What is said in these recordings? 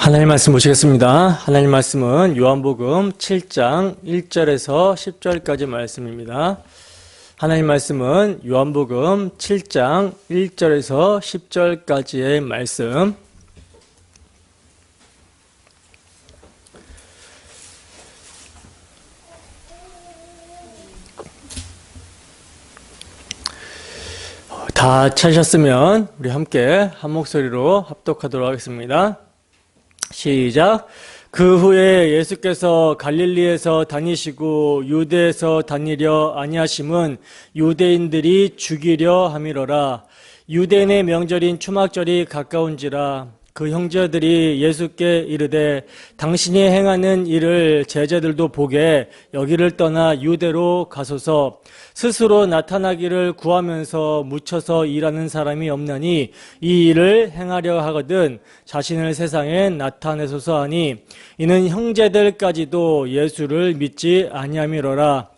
하나님 말씀 보시겠습니다. 하나님 말씀은 요한복음 7장 1절에서 10절까지 말씀입니다. 하나님 말씀은 요한복음 7장 1절에서 10절까지의 말씀. 다 찾으셨으면 우리 함께 한 목소리로 합독하도록 하겠습니다. 시작. 그 후에 예수께서 갈릴리에서 다니시고 유대에서 다니려 아니하심은 유대인들이 죽이려 함이로라. 유대인의 명절인 추막절이 가까운지라. 그 형제들이 예수께 이르되 당신이 행하는 일을 제자들도 보게 여기를 떠나 유대로 가소서. 스스로 나타나기를 구하면서 묻혀서 일하는 사람이 없나니 이 일을 행하려 하거든 자신을 세상에 나타내소서 하니 이는 형제들까지도 예수를 믿지 아니함이로라.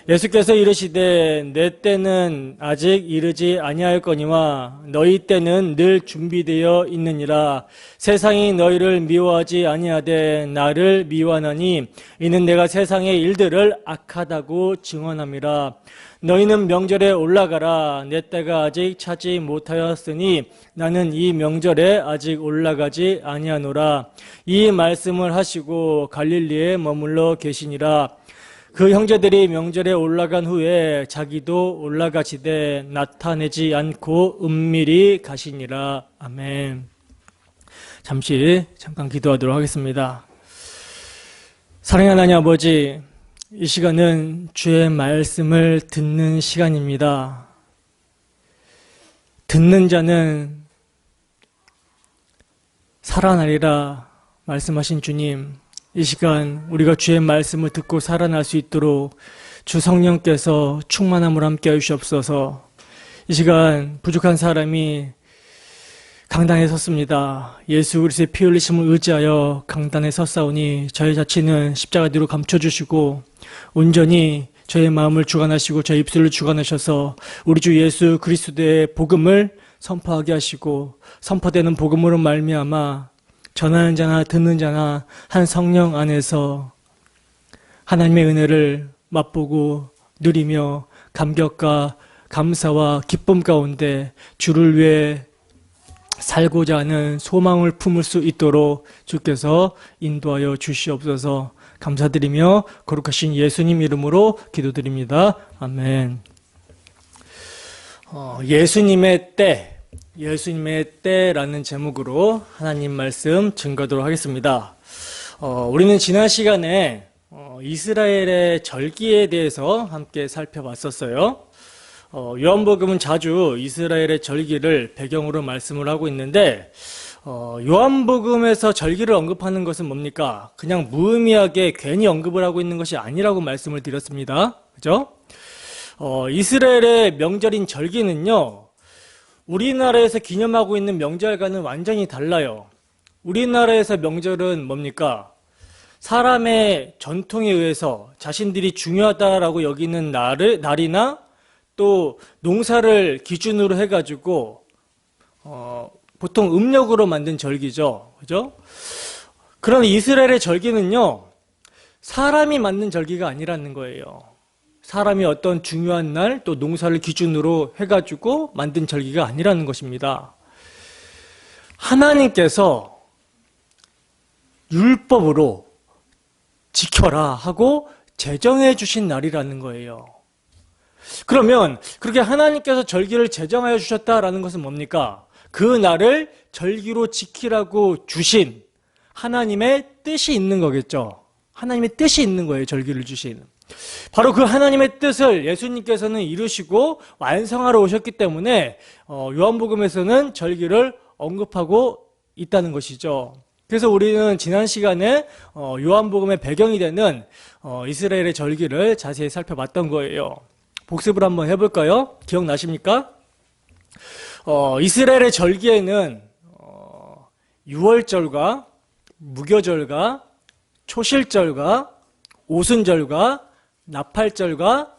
예수께서 이르시되 내 때는 아직 이르지 아니하였거니와 너희 때는 늘 준비되어 있느니라. 세상이 너희를 미워하지 아니하되 나를 미워하나니 이는 내가 세상의 일들을 악하다고 증언함이라. 너희는 명절에 올라가라. 내 때가 아직 차지 못하였으니 나는 이 명절에 아직 올라가지 아니하노라. 이 말씀을 하시고 갈릴리에 머물러 계시니라. 그 형제들이 명절에 올라간 후에 자기도 올라가시되 나타내지 않고 은밀히 가시니라. 아멘. 잠깐 기도하도록 하겠습니다. 사랑하는 하나님 아버지, 이 시간은 주의 말씀을 듣는 시간입니다. 듣는 자는 살아나리라 말씀하신 주님, 이 시간 우리가 주의 말씀을 듣고 살아날 수 있도록 주 성령께서 충만함을 함께 하시옵소서. 이 시간 부족한 사람이 강단에 섰습니다. 예수 그리스도의 피 흘리심을 의지하여 강단에 섰사오니 저희 자신은 십자가 뒤로 감춰주시고 온전히 저의 마음을 주관하시고 저의 입술을 주관하셔서 우리 주 예수 그리스도의 복음을 선포하게 하시고 선포되는 복음으로 말미암아 전하는 자나 듣는 자나 한 성령 안에서 하나님의 은혜를 맛보고 누리며 감격과 감사와 기쁨 가운데 주를 위해 살고자 하는 소망을 품을 수 있도록 주께서 인도하여 주시옵소서. 감사드리며 거룩하신 예수님 이름으로 기도드립니다. 아멘. 예수님의 때라는 제목으로 하나님 말씀 증거하도록 하겠습니다. 우리는 지난 시간에 이스라엘의 절기에 대해서 함께 살펴봤었어요. 요한복음은 자주 이스라엘의 절기를 배경으로 말씀을 하고 있는데 요한복음에서 절기를 언급하는 것은 뭡니까? 그냥 무의미하게 괜히 언급을 하고 있는 것이 아니라고 말씀을 드렸습니다. 그죠? 이스라엘의 명절인 절기는요, 우리나라에서 기념하고 있는 명절과는 완전히 달라요. 우리나라에서 명절은 뭡니까? 사람의 전통에 의해서 자신들이 중요하다라고 여기는 날이나 또 농사를 기준으로 해가지고 보통 음력으로 만든 절기죠. 그죠? 그런 이스라엘의 절기는요, 사람이 만든 절기가 아니라는 거예요. 사람이 어떤 중요한 날, 또 농사를 기준으로 해가지고 만든 절기가 아니라는 것입니다. 하나님께서 율법으로 지켜라 하고 제정해 주신 날이라는 거예요. 그러면 그렇게 하나님께서 절기를 제정하여 주셨다라는 것은 뭡니까? 그 날을 절기로 지키라고 주신 하나님의 뜻이 있는 거겠죠. 하나님의 뜻이 있는 거예요, 절기를 주신. 바로 그 하나님의 뜻을 예수님께서는 이루시고 완성하러 오셨기 때문에 요한복음에서는 절기를 언급하고 있다는 것이죠. 그래서 우리는 지난 시간에 요한복음의 배경이 되는 이스라엘의 절기를 자세히 살펴봤던 거예요. 복습을 한번 해볼까요? 기억나십니까? 이스라엘의 절기에는 유월절과 무교절과 초실절과 오순절과 나팔절과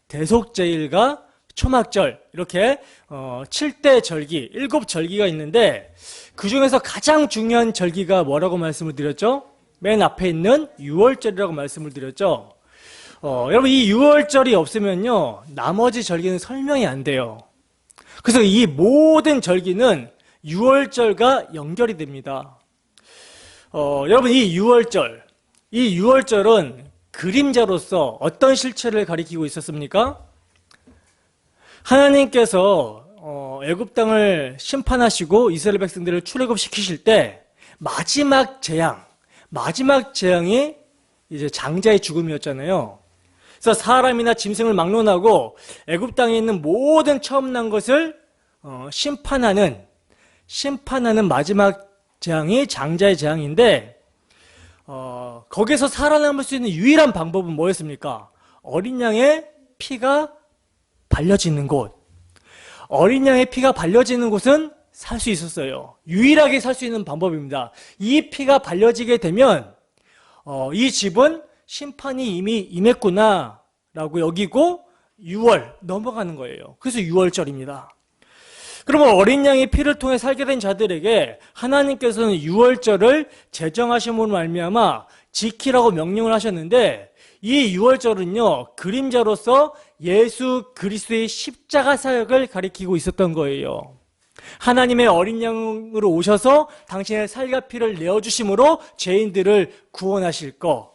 대속제일과 초막절 이렇게 7대 절기, 7절기가 있는데 그 중에서 가장 중요한 절기가 뭐라고 말씀을 드렸죠? 맨 앞에 있는 유월절이라고 말씀을 드렸죠. 여러분 이 유월절이 없으면요 나머지 절기는 설명이 안 돼요. 그래서 이 모든 절기는 유월절과 연결이 됩니다. 여러분 이 유월절은 그림자로서 어떤 실체를 가리키고 있었습니까? 하나님께서 애굽 땅을 심판하시고 이스라엘 백성들을 출애굽시키실 때 마지막 재앙이 이제 장자의 죽음이었잖아요. 그래서 사람이나 짐승을 막론하고 애굽 땅에 있는 모든 처음 난 것을 심판하는 마지막 재앙이 장자의 재앙인데 거기서 살아남을 수 있는 유일한 방법은 뭐였습니까? 어린 양의 피가 발려지는 곳. 어린 양의 피가 발려지는 곳은 살 수 있었어요. 유일하게 살 수 있는 방법입니다. 이 피가 발려지게 되면 이 집은 심판이 이미 임했구나 라고 여기고 6월 넘어가는 거예요. 그래서 6월절입니다. 그러면 어린 양의 피를 통해 살게 된 자들에게 하나님께서는 6월절을 제정하심으로 말미암아 지키라고 명령을 하셨는데 이 6월절은요 그림자로서 예수 그리스도의 십자가 사역을 가리키고 있었던 거예요. 하나님의 어린 양으로 오셔서 당신의 살과 피를 내어주심으로 죄인들을 구원하실 것,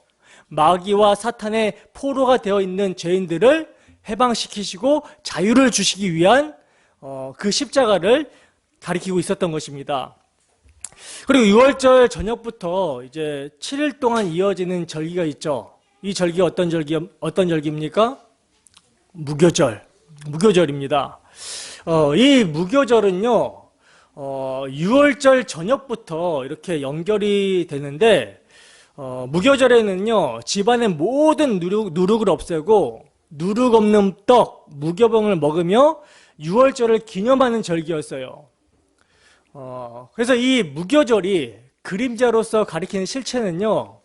마귀와 사탄의 포로가 되어 있는 죄인들을 해방시키시고 자유를 주시기 위한 그 십자가를 가리키고 있었던 것입니다. 그리고 6월절 저녁부터 이제 7일 동안 이어지는 절기가 있죠. 이 절기가 어떤 절기입니까? 무교절입니다. 이 무교절은요, 6월절 저녁부터 이렇게 연결이 되는데, 무교절에는요, 집안의 모든 누룩을 없애고, 누룩 없는 떡, 무교병을 먹으며 6월절을 기념하는 절기였어요. 그래서 이 무교절이 그림자로서 가리키는 실체는요,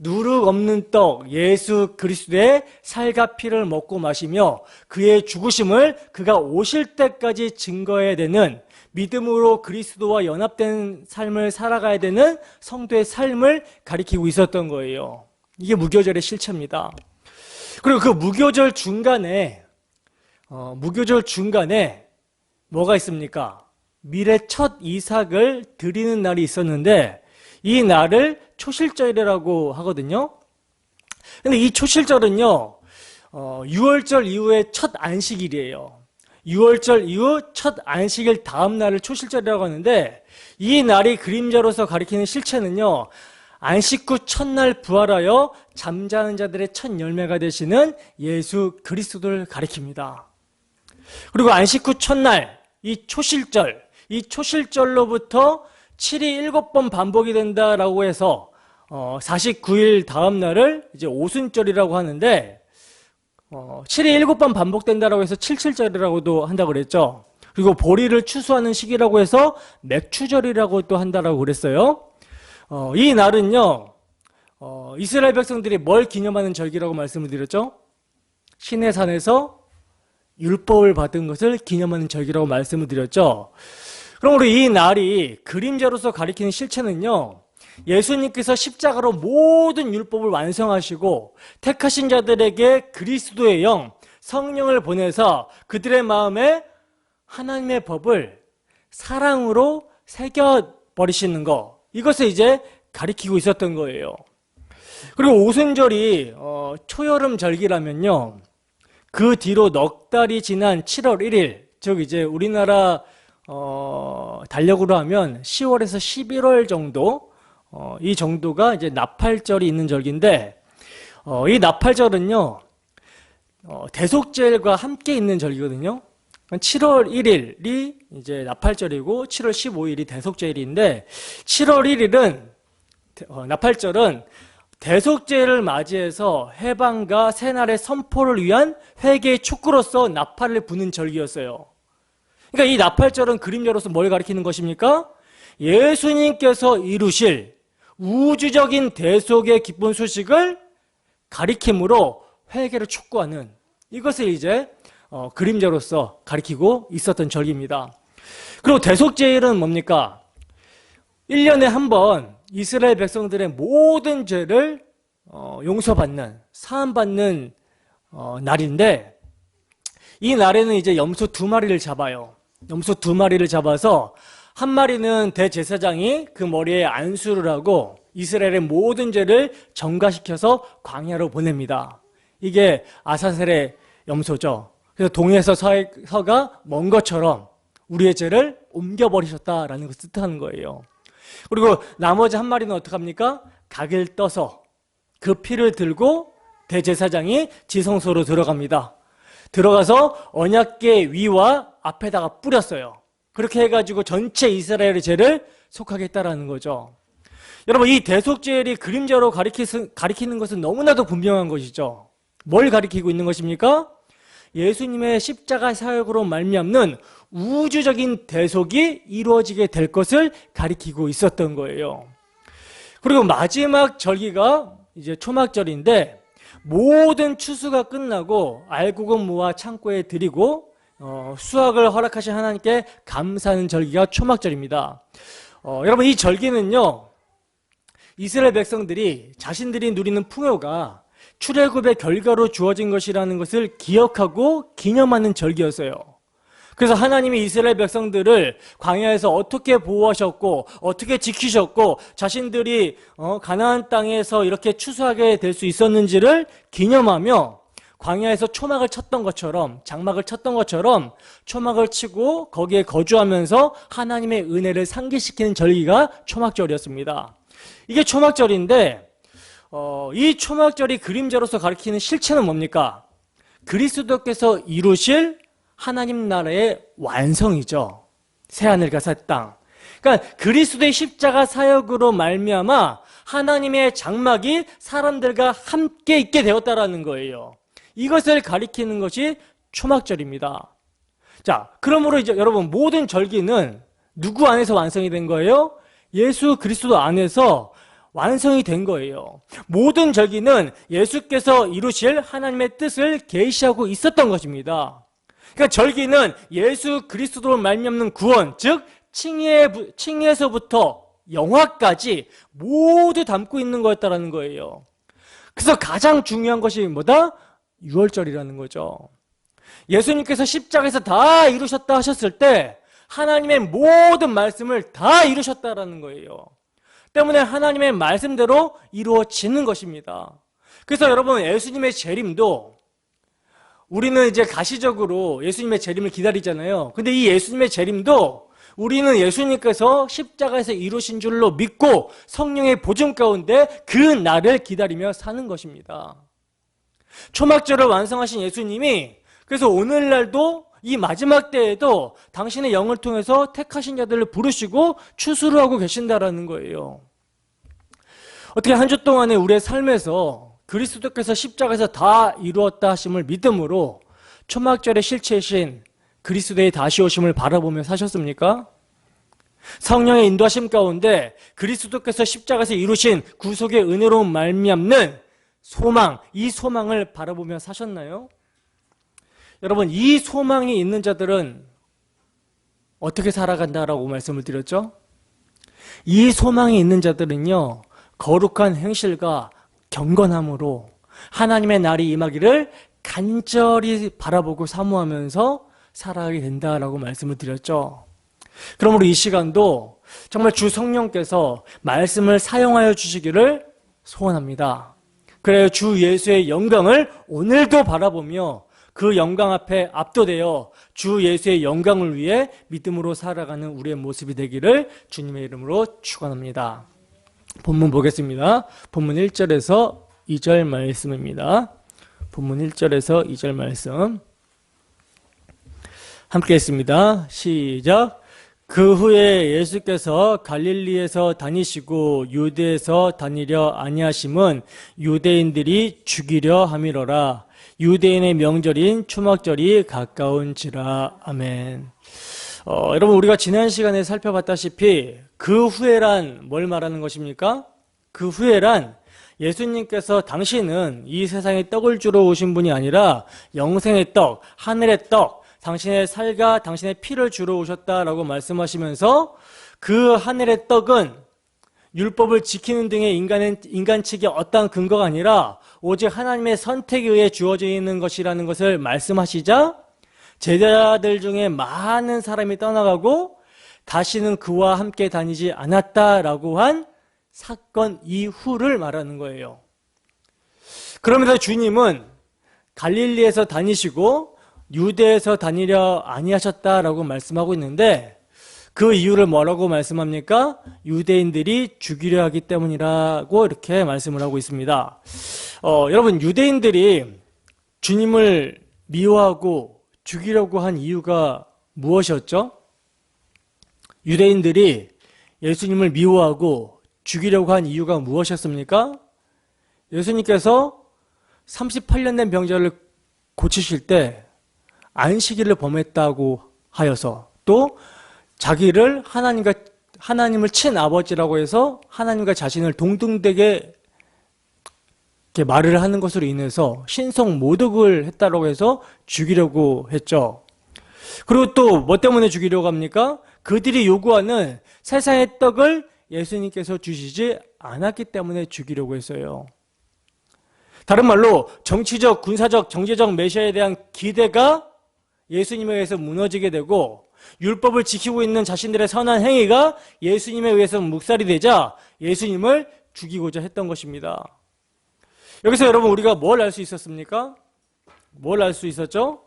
누룩 없는 떡, 예수 그리스도의 살과 피를 먹고 마시며 그의 죽으심을 그가 오실 때까지 증거해야 되는 믿음으로 그리스도와 연합된 삶을 살아가야 되는 성도의 삶을 가리키고 있었던 거예요. 이게 무교절의 실체입니다. 그리고 그 무교절 중간에 뭐가 있습니까? 미래 첫 이삭을 드리는 날이 있었는데 이 날을 초실절이라고 하거든요. 근데 이 초실절은요, 6월절 이후의 첫 안식일이에요. 6월절 이후 첫 안식일 다음 날을 초실절이라고 하는데 이 날이 그림자로서 가리키는 실체는요, 안식 후 첫날 부활하여 잠자는 자들의 첫 열매가 되시는 예수 그리스도를 가리킵니다. 그리고 안식 후 첫날, 이 초실절로부터 7이 7번 반복이 된다라고 해서 49일 다음 날을 이제 오순절이라고 하는데 7이 7번 반복된다라고 해서 77절이라고도 한다고 그랬죠. 그리고 보리를 추수하는 시기라고 해서 맥추절이라고 또 한다라고 그랬어요. 이 날은요, 이스라엘 백성들이 뭘 기념하는 절기라고 말씀을 드렸죠? 시내 산에서 율법을 받은 것을 기념하는 절기라고 말씀을 드렸죠. 그러므로 이 날이 그림자로서 가리키는 실체는요, 예수님께서 십자가로 모든 율법을 완성하시고 택하신 자들에게 그리스도의 영, 성령을 보내서 그들의 마음에 하나님의 법을 사랑으로 새겨버리시는 것, 이것을 이제 가리키고 있었던 거예요. 그리고 오순절이 초여름 절기라면요, 그 뒤로 넉 달이 지난 7월 1일, 즉 이제 우리나라 달력으로 하면 10월에서 11월 정도, 이 정도가 이제 나팔절이 있는 절기인데, 이 나팔절은요, 대속절과 함께 있는 절기거든요. 7월 1일이 이제 나팔절이고 7월 15일이 대속절인데 7월 1일은 나팔절은 대속죄를 맞이해서 해방과 새날의 선포를 위한 회개의 촉구로서 나팔을 부는 절기였어요. 그러니까 이 나팔절은 그림자로서 뭘 가리키는 것입니까? 예수님께서 이루실 우주적인 대속의 기쁜 소식을 가리킴으로 회개를 촉구하는, 이것을 이제 그림자로서 가리키고 있었던 절기입니다. 그리고 대속제일은 뭡니까? 1년에 한 번 이스라엘 백성들의 모든 죄를 용서받는, 사함받는 날인데, 이 날에는 이제 염소 2마리를 잡아요. 염소 2마리를 잡아서 한 마리는 대제사장이 그 머리에 안수를 하고 이스라엘의 모든 죄를 전가시켜서 광야로 보냅니다. 이게 아사셀의 염소죠. 그래서 동에서 서가 먼 것처럼 우리의 죄를 옮겨버리셨다라는 것을 뜻하는 거예요. 그리고 나머지 한 마리는 어떡합니까? 각을 떠서 그 피를 들고 대제사장이 지성소로 들어갑니다. 들어가서 언약궤 위와 앞에다가 뿌렸어요. 그렇게 해가지고 전체 이스라엘의 죄를 속하겠다라는 거죠. 여러분, 이 대속죄일이 그림자로 가리키는 것은 너무나도 분명한 것이죠. 뭘 가리키고 있는 것입니까? 예수님의 십자가 사역으로 말미암는 우주적인 대속이 이루어지게 될 것을 가리키고 있었던 거예요. 그리고 마지막 절기가 이제 초막절인데, 모든 추수가 끝나고 알곡은 모아 창고에 들이고 수확을 허락하신 하나님께 감사하는 절기가 초막절입니다. 여러분, 이 절기는요, 이스라엘 백성들이 자신들이 누리는 풍요가 출애굽의 결과로 주어진 것이라는 것을 기억하고 기념하는 절기였어요. 그래서 하나님이 이스라엘 백성들을 광야에서 어떻게 보호하셨고 어떻게 지키셨고 자신들이 가나안 땅에서 이렇게 추수하게 될 수 있었는지를 기념하며 광야에서 초막을 쳤던 것처럼, 장막을 쳤던 것처럼 초막을 치고 거기에 거주하면서 하나님의 은혜를 상기시키는 절기가 초막절이었습니다. 이게 초막절인데 이 초막절이 그림자로서 가리키는 실체는 뭡니까? 그리스도께서 이루실 하나님 나라의 완성이죠. 새하늘과 새 땅. 그러니까 그리스도의 십자가 사역으로 말미암아 하나님의 장막이 사람들과 함께 있게 되었다라는 거예요. 이것을 가리키는 것이 초막절입니다. 자, 그러므로 이제 여러분, 모든 절기는 누구 안에서 완성이 된 거예요? 예수 그리스도 안에서 완성이 된 거예요. 모든 절기는 예수께서 이루실 하나님의 뜻을 계시하고 있었던 것입니다. 그러니까 절기는 예수 그리스도로 말미암는 구원, 즉 칭의에서부터 영화까지 모두 담고 있는 거였다라는 거예요. 그래서 가장 중요한 것이 뭐다? 유월절이라는 거죠. 예수님께서 십자가에서 다 이루셨다 하셨을 때 하나님의 모든 말씀을 다 이루셨다라는 거예요. 때문에 하나님의 말씀대로 이루어지는 것입니다. 그래서 여러분, 예수님의 재림도 우리는 이제 가시적으로 예수님의 재림을 기다리잖아요. 근데 이 예수님의 재림도 우리는 예수님께서 십자가에서 이루신 줄로 믿고 성령의 보증 가운데 그 날을 기다리며 사는 것입니다. 초막절을 완성하신 예수님이 그래서 오늘날도 이 마지막 때에도 당신의 영을 통해서 택하신 자들을 부르시고 추수를 하고 계신다라는 거예요. 어떻게 한 주 동안에 우리의 삶에서 그리스도께서 십자가에서 다 이루었다 하심을 믿음으로 초막절의 실체이신 그리스도의 다시 오심을 바라보며 사셨습니까? 성령의 인도하심 가운데 그리스도께서 십자가에서 이루신 구속의 은혜로 말미암는 소망, 이 소망을 바라보며 사셨나요? 여러분, 이 소망이 있는 자들은 어떻게 살아간다라고 말씀을 드렸죠? 이 소망이 있는 자들은요, 거룩한 행실과 경건함으로 하나님의 날이 임하기를 간절히 바라보고 사모하면서 살아가게 된다라고 말씀을 드렸죠. 그러므로 이 시간도 정말 주 성령께서 말씀을 사용하여 주시기를 소원합니다. 그래요, 주 예수의 영광을 오늘도 바라보며 그 영광 앞에 압도되어 주 예수의 영광을 위해 믿음으로 살아가는 우리의 모습이 되기를 주님의 이름으로 축원합니다. 본문 보겠습니다. 본문 1절에서 2절 말씀입니다. 본문 1절에서 2절 말씀 함께 했습니다. 시작. 그 후에 예수께서 갈릴리에서 다니시고 유대에서 다니려 아니하심은 유대인들이 죽이려 함이로라. 유대인의 명절인 초막절이 가까운지라. 아멘. 여러분, 우리가 지난 시간에 살펴봤다시피 그 후에란 뭘 말하는 것입니까? 그 후에란 예수님께서 당신은 이 세상에 떡을 주러 오신 분이 아니라 영생의 떡, 하늘의 떡, 당신의 살과 당신의 피를 주러 오셨다라고 말씀하시면서 그 하늘의 떡은 율법을 지키는 등의 인간측의 어떠한 근거가 아니라 오직 하나님의 선택에 의해 주어져 있는 것이라는 것을 말씀하시자 제자들 중에 많은 사람이 떠나가고 다시는 그와 함께 다니지 않았다라고 한 사건 이후를 말하는 거예요. 그러면서 주님은 갈릴리에서 다니시고 유대에서 다니려 아니하셨다라고 말씀하고 있는데 그 이유를 뭐라고 말씀합니까? 유대인들이 죽이려 하기 때문이라고 이렇게 말씀을 하고 있습니다. 여러분, 유대인들이 주님을 미워하고 죽이려고 한 이유가 무엇이었죠? 유대인들이 예수님을 미워하고 죽이려고 한 이유가 무엇이었습니까? 예수님께서 38년 된 병자를 고치실 때 안식일을 범했다고 하여서 또 자기를 하나님을 친아버지라고 해서 하나님과 자신을 동등되게 이렇게 말을 하는 것으로 인해서 신성 모독을 했다고 해서 죽이려고 했죠. 그리고 또 뭐 때문에 죽이려고 합니까? 그들이 요구하는 세상의 떡을 예수님께서 주시지 않았기 때문에 죽이려고 했어요. 다른 말로 정치적, 군사적, 정치적 메시아에 대한 기대가 예수님에 의해서 무너지게 되고 율법을 지키고 있는 자신들의 선한 행위가 예수님에 의해서 묵살이 되자 예수님을 죽이고자 했던 것입니다. 여기서 여러분 우리가 뭘 알 수 있었습니까? 뭘 알 수 있었죠?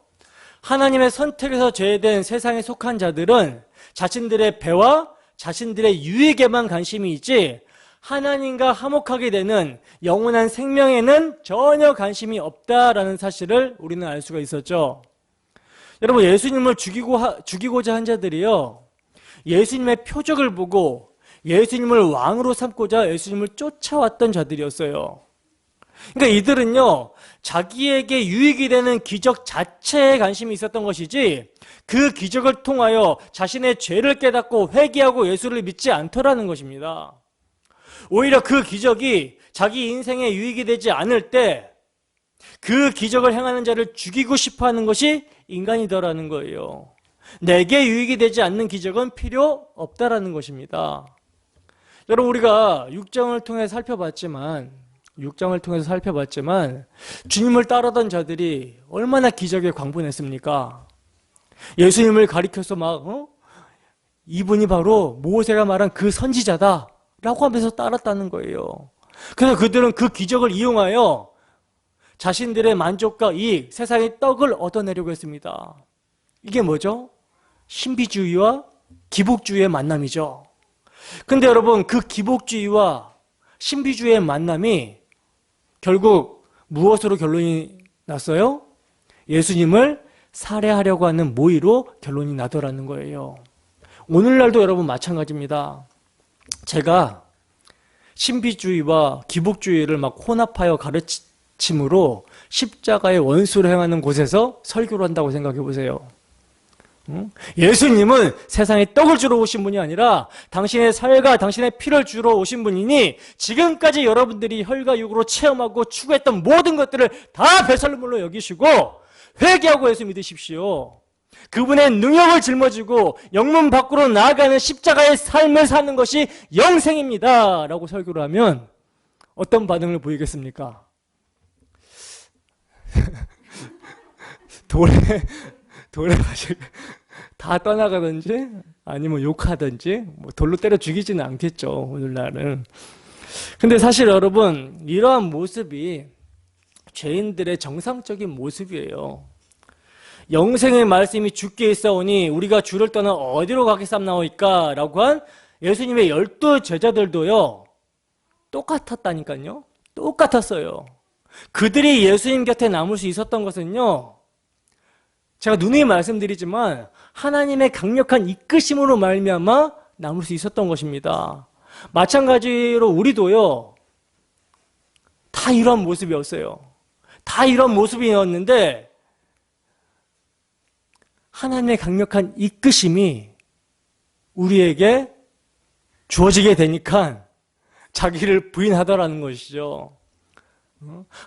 하나님의 선택에서 제외된 세상에 속한 자들은 자신들의 배와 자신들의 유익에만 관심이 있지 하나님과 화목하게 되는 영원한 생명에는 전혀 관심이 없다라는 사실을 우리는 알 수가 있었죠. 여러분, 예수님을 죽이고자 한 자들이요, 예수님의 표적을 보고 예수님을 왕으로 삼고자 예수님을 쫓아왔던 자들이었어요. 그러니까 이들은요, 자기에게 유익이 되는 기적 자체에 관심이 있었던 것이지 그 기적을 통하여 자신의 죄를 깨닫고 회개하고 예수를 믿지 않더라는 것입니다. 오히려 그 기적이 자기 인생에 유익이 되지 않을 때 그 기적을 행하는 자를 죽이고 싶어 하는 것이 인간이더라는 거예요. 내게 유익이 되지 않는 기적은 필요 없다라는 것입니다. 여러분, 우리가 6장을 통해서 살펴봤지만 주님을 따르던 자들이 얼마나 기적에 광분했습니까? 예수님을 가리켜서 이분이 바로 모세가 말한 그 선지자다 라고 하면서 따랐다는 거예요. 그래서 그들은 그 기적을 이용하여 자신들의 만족과 이익, 세상의 떡을 얻어내려고 했습니다. 이게 뭐죠? 신비주의와 기복주의의 만남이죠. 근데 여러분, 그 기복주의와 신비주의의 만남이 결국 무엇으로 결론이 났어요? 예수님을 살해하려고 하는 모의로 결론이 나더라는 거예요. 오늘날도 여러분 마찬가지입니다. 제가 신비주의와 기복주의를 막 혼합하여 가르침으로 십자가의 원수를 행하는 곳에서 설교를 한다고 생각해 보세요. 예수님은 세상에 떡을 주러 오신 분이 아니라 당신의 살과 당신의 피를 주러 오신 분이니 지금까지 여러분들이 혈과 육으로 체험하고 추구했던 모든 것들을 다 배설물로 여기시고 회개하고 예수 믿으십시오. 그분의 능력을 짊어지고 영문 밖으로 나아가는 십자가의 삶을 사는 것이 영생입니다 라고 설교를 하면 어떤 반응을 보이겠습니까? 돌에 가지고 다 떠나가든지 아니면 욕하든지 돌로 때려 죽이지는 않겠죠, 오늘날은. 근데 사실 여러분, 이러한 모습이 죄인들의 정상적인 모습이에요. 영생의 말씀이 주께 있사오니 우리가 주를 떠나 어디로 가겠사옵나이까 라고 한 예수님의 12 제자들도요 똑같았다니까요. 똑같았어요. 그들이 예수님 곁에 남을 수 있었던 것은요, 제가 누누이 말씀드리지만 하나님의 강력한 이끄심으로 말미암아 남을 수 있었던 것입니다. 마찬가지로 우리도요 다 이런 모습이었어요. 다 이런 모습이었는데 하나님의 강력한 이끄심이 우리에게 주어지게 되니까 자기를 부인하더라는 것이죠.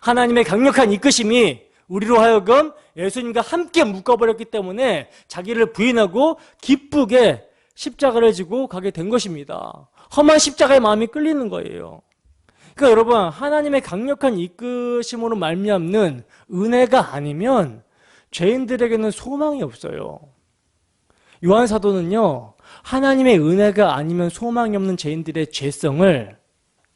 하나님의 강력한 이끄심이 우리로 하여금 예수님과 함께 묶어버렸기 때문에 자기를 부인하고 기쁘게 십자가를 지고 가게 된 것입니다. 험한 십자가의 마음이 끌리는 거예요. 그러니까 여러분, 하나님의 강력한 이끄심으로 말미암는 은혜가 아니면 죄인들에게는 소망이 없어요. 요한 사도는요, 하나님의 은혜가 아니면 소망이 없는 죄인들의 죄성을,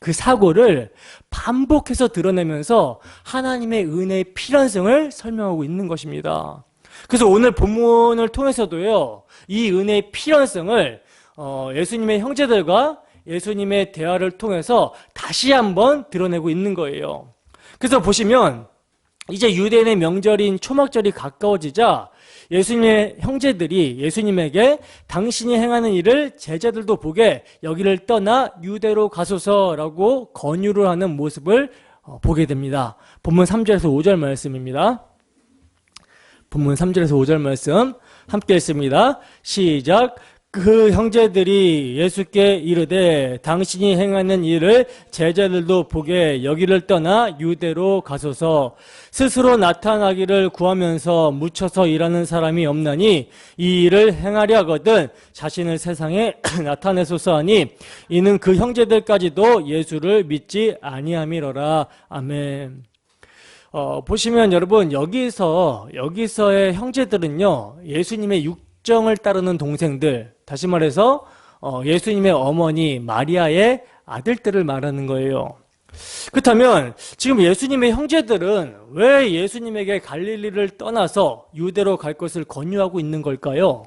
그 사고를 반복해서 드러내면서 하나님의 은혜의 필연성을 설명하고 있는 것입니다. 그래서 오늘 본문을 통해서도요, 이 은혜의 필연성을 예수님의 형제들과 예수님의 대화를 통해서 다시 한번 드러내고 있는 거예요. 그래서 보시면 이제 유대인의 명절인 초막절이 가까워지자 예수님의 형제들이 예수님에게 당신이 행하는 일을 제자들도 보게 여기를 떠나 유대로 가소서라고 권유를 하는 모습을 보게 됩니다. 본문 3절에서 5절 말씀입니다. 본문 3절에서 5절 말씀 함께 읽습니다. 시작. 그 형제들이 예수께 이르되 당신이 행하는 일을 제자들도 보게 여기를 떠나 유대로 가소서. 스스로 나타나기를 구하면서 묻혀서 일하는 사람이 없나니 이 일을 행하려 하거든 자신을 세상에 나타내소서 하니 이는 그 형제들까지도 예수를 믿지 아니함이로라. 아멘. 보시면 여러분, 여기서의 형제들은요, 예수님의 육정을 따르는 동생들, 다시 말해서 예수님의 어머니 마리아의 아들들을 말하는 거예요. 그렇다면 지금 예수님의 형제들은 왜 예수님에게 갈릴리를 떠나서 유대로 갈 것을 권유하고 있는 걸까요?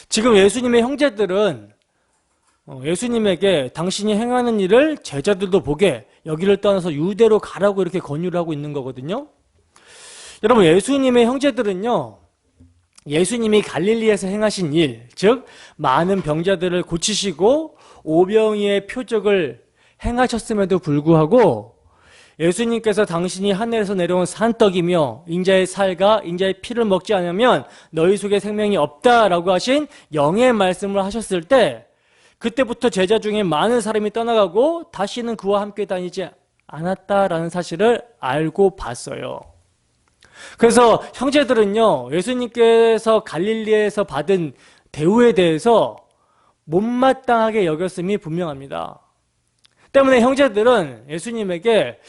지금 예수님의 형제들은 예수님에게 당신이 행하는 일을 제자들도 보게 여기를 떠나서 유대로 가라고 이렇게 권유를 하고 있는 거거든요. 여러분, 예수님의 형제들은요, 예수님이 갈릴리에서 행하신 일, 즉 많은 병자들을 고치시고 오병이의 표적을 행하셨음에도 불구하고 예수님께서 당신이 하늘에서 내려온 산떡이며 인자의 살과 인자의 피를 먹지 않으면 너희 속에 생명이 없다라고 하신 영의 말씀을 하셨을 때 그때부터 제자 중에 많은 사람이 떠나가고 다시는 그와 함께 다니지 않았다라는 사실을 알고 봤어요. 그래서 형제들은요, 예수님께서 갈릴리에서 받은 대우에 대해서 못마땅하게 여겼음이 분명합니다. 때문에 형제들은 예수님에게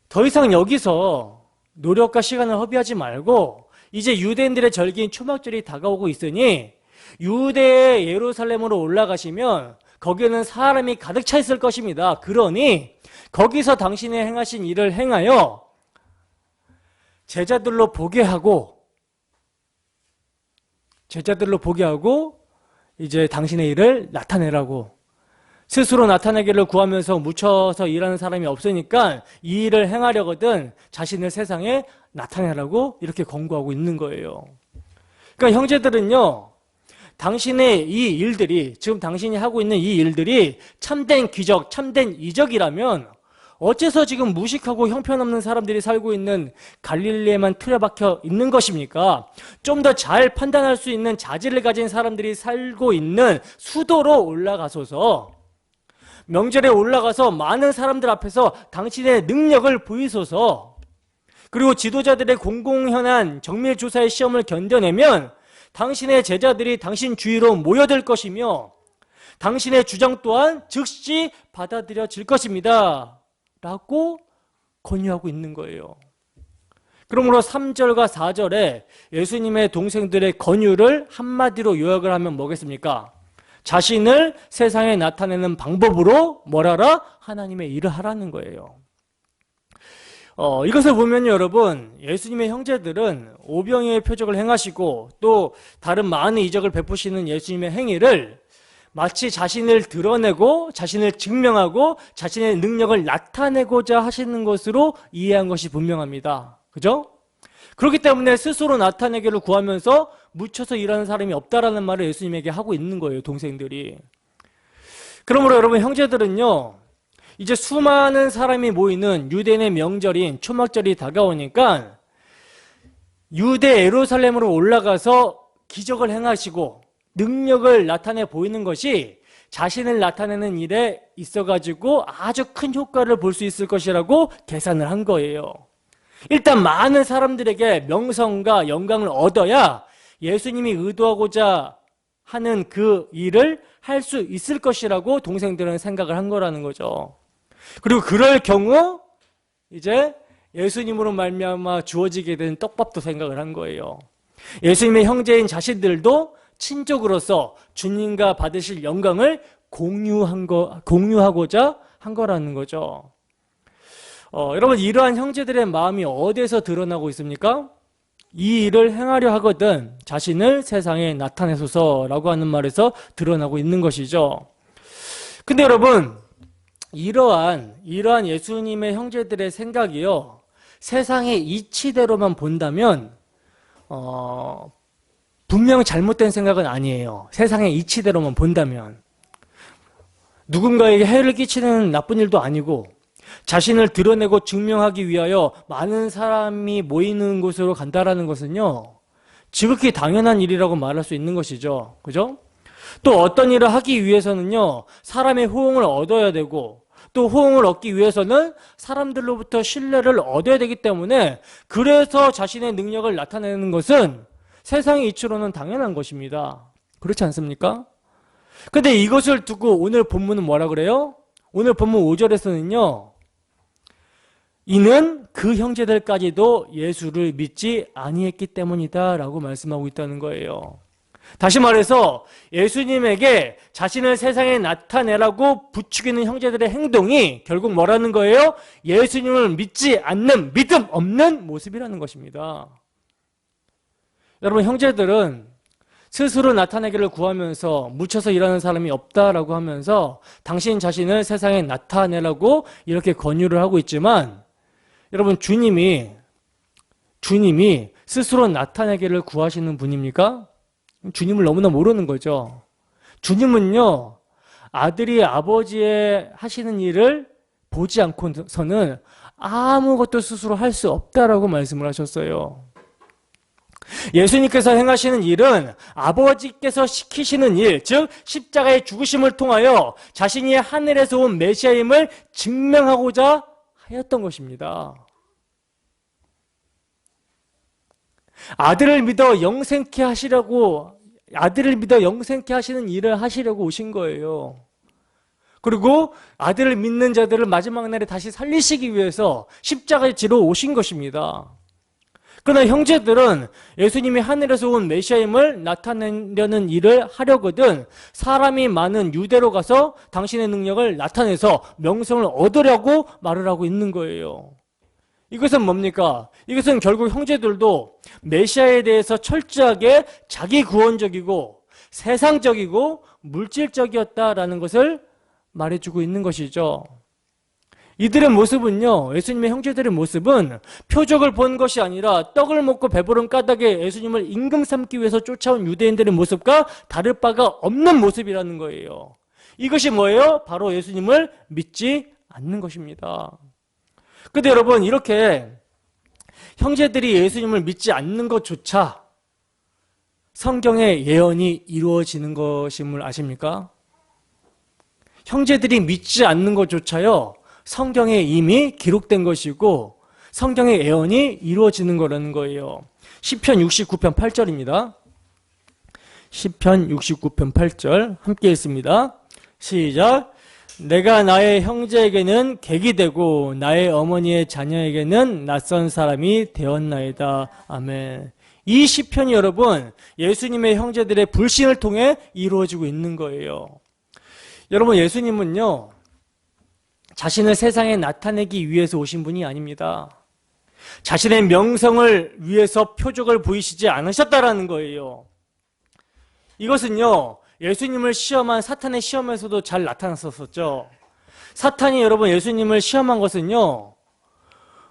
더 이상 여기서 노력과 시간을 허비하지 말고 이제 유대인들의 절기인 초막절이 다가오고 있으니 유대의 예루살렘으로 올라가시면 거기에는 사람이 가득 차 있을 것입니다. 그러니 거기서 당신이 행하신 일을 행하여 제자들로 보게 하고 이제 당신의 일을 나타내라고, 스스로 나타내기를 구하면서 묻혀서 일하는 사람이 없으니까 이 일을 행하려거든 자신을 세상에 나타내라고 이렇게 권고하고 있는 거예요. 그러니까 형제들은요, 당신의 이 일들이, 지금 당신이 하고 있는 이 일들이 참된 기적, 참된 이적이라면 어째서 지금 무식하고 형편없는 사람들이 살고 있는 갈릴리에만 틀어박혀 있는 것입니까? 좀 더 잘 판단할 수 있는 자질을 가진 사람들이 살고 있는 수도로 올라가소서, 명절에 올라가서 많은 사람들 앞에서 당신의 능력을 보이소서, 그리고 지도자들의 공공연한 정밀조사의 시험을 견뎌내면 당신의 제자들이 당신 주위로 모여들 것이며 당신의 주장 또한 즉시 받아들여질 것입니다 라고 권유하고 있는 거예요. 그러므로 3절과 4절에 예수님의 동생들의 권유를 한마디로 요약을 하면 뭐겠습니까? 자신을 세상에 나타내는 방법으로 뭘 하라? 하나님의 일을 하라는 거예요. 이것을 보면 여러분, 예수님의 형제들은 오병이의 표적을 행하시고 또 다른 많은 이적을 베푸시는 예수님의 행위를 마치 자신을 드러내고 자신을 증명하고 자신의 능력을 나타내고자 하시는 것으로 이해한 것이 분명합니다. 그죠? 그렇기 때문에 스스로 나타내기를 구하면서 묻혀서 일하는 사람이 없다라는 말을 예수님에게 하고 있는 거예요, 동생들이. 그러므로 여러분, 형제들은요, 이제 수많은 사람이 모이는 유대인의 명절인 초막절이 다가오니까 유대 예루살렘으로 올라가서 기적을 행하시고 능력을 나타내 보이는 것이 자신을 나타내는 일에 있어가지고 아주 큰 효과를 볼 수 있을 것이라고 계산을 한 거예요. 일단 많은 사람들에게 명성과 영광을 얻어야 예수님이 의도하고자 하는 그 일을 할 수 있을 것이라고 동생들은 생각을 한 거라는 거죠. 그리고 그럴 경우 이제 예수님으로 말미암아 주어지게 된 떡밥도 생각을 한 거예요. 예수님의 형제인 자신들도 친족으로서 주님과 받으실 영광을 공유하고자 한 거라는 거죠. 여러분, 이러한 형제들의 마음이 어디에서 드러나고 있습니까? 이 일을 행하려 하거든 자신을 세상에 나타내소서라고 하는 말에서 드러나고 있는 것이죠. 근데 여러분, 이러한 예수님의 형제들의 생각이요, 세상의 이치대로만 본다면 분명 잘못된 생각은 아니에요. 세상의 이치대로만 본다면 누군가에게 해를 끼치는 나쁜 일도 아니고, 자신을 드러내고 증명하기 위하여 많은 사람이 모이는 곳으로 간다라는 것은요, 지극히 당연한 일이라고 말할 수 있는 것이죠. 그죠? 또 어떤 일을 하기 위해서는요, 사람의 호응을 얻어야 되고, 또 호응을 얻기 위해서는 사람들로부터 신뢰를 얻어야 되기 때문에, 그래서 자신의 능력을 나타내는 것은 세상의 이치로는 당연한 것입니다. 그렇지 않습니까? 근데 이것을 두고 오늘 본문은 뭐라 그래요? 오늘 본문 5절에서는요, 이는 그 형제들까지도 예수를 믿지 아니했기 때문이다 라고 말씀하고 있다는 거예요. 다시 말해서 예수님에게 자신을 세상에 나타내라고 부추기는 형제들의 행동이 결국 뭐라는 거예요? 예수님을 믿지 않는, 믿음 없는 모습이라는 것입니다. 여러분, 형제들은 스스로 나타내기를 구하면서 묻혀서 일하는 사람이 없다라고 하면서 당신 자신을 세상에 나타내라고 이렇게 권유를 하고 있지만, 여러분, 주님이 스스로 나타내기를 구하시는 분입니까? 주님을 너무나 모르는 거죠. 주님은요, 아들이 아버지의 하시는 일을 보지 않고서는 아무것도 스스로 할 수 없다라고 말씀을 하셨어요. 예수님께서 행하시는 일은 아버지께서 시키시는 일, 즉 십자가의 죽으심을 통하여 자신이 하늘에서 온 메시아임을 증명하고자 하였던 것입니다. 아들을 믿어 영생케 하시는 일을 하시려고 오신 거예요. 그리고 아들을 믿는 자들을 마지막 날에 다시 살리시기 위해서 십자가에 지러 오신 것입니다. 그러나 형제들은 예수님이 하늘에서 온 메시아임을 나타내려는 일을 하려거든 사람이 많은 유대로 가서 당신의 능력을 나타내서 명성을 얻으려고 말을 하고 있는 거예요. 이것은 뭡니까? 이것은 결국 형제들도 메시아에 대해서 철저하게 자기 구원적이고 세상적이고 물질적이었다라는 것을 말해주고 있는 것이죠. 이들의 모습은요, 예수님의 형제들의 모습은 표적을 본 것이 아니라 떡을 먹고 배부른 까닭에 예수님을 임금 삼기 위해서 쫓아온 유대인들의 모습과 다를 바가 없는 모습이라는 거예요. 이것이 뭐예요? 바로 예수님을 믿지 않는 것입니다. 근데 여러분, 이렇게 형제들이 예수님을 믿지 않는 것조차 성경의 예언이 이루어지는 것임을 아십니까? 형제들이 믿지 않는 것조차요, 성경에 이미 기록된 것이고 성경의 예언이 이루어지는 거라는 거예요. 시편 69편 8절입니다. 시편 69편 8절 함께 읽습니다. 시작. 내가 나의 형제에게는 객이 되고 나의 어머니의 자녀에게는 낯선 사람이 되었나이다. 아멘. 이 시편이 여러분, 예수님의 형제들의 불신을 통해 이루어지고 있는 거예요. 여러분, 예수님은요, 자신을 세상에 나타내기 위해서 오신 분이 아닙니다. 자신의 명성을 위해서 표적을 보이시지 않으셨다라는 거예요. 이것은요, 예수님을 시험한 사탄의 시험에서도 잘 나타났었죠. 사탄이 여러분 예수님을 시험한 것은요,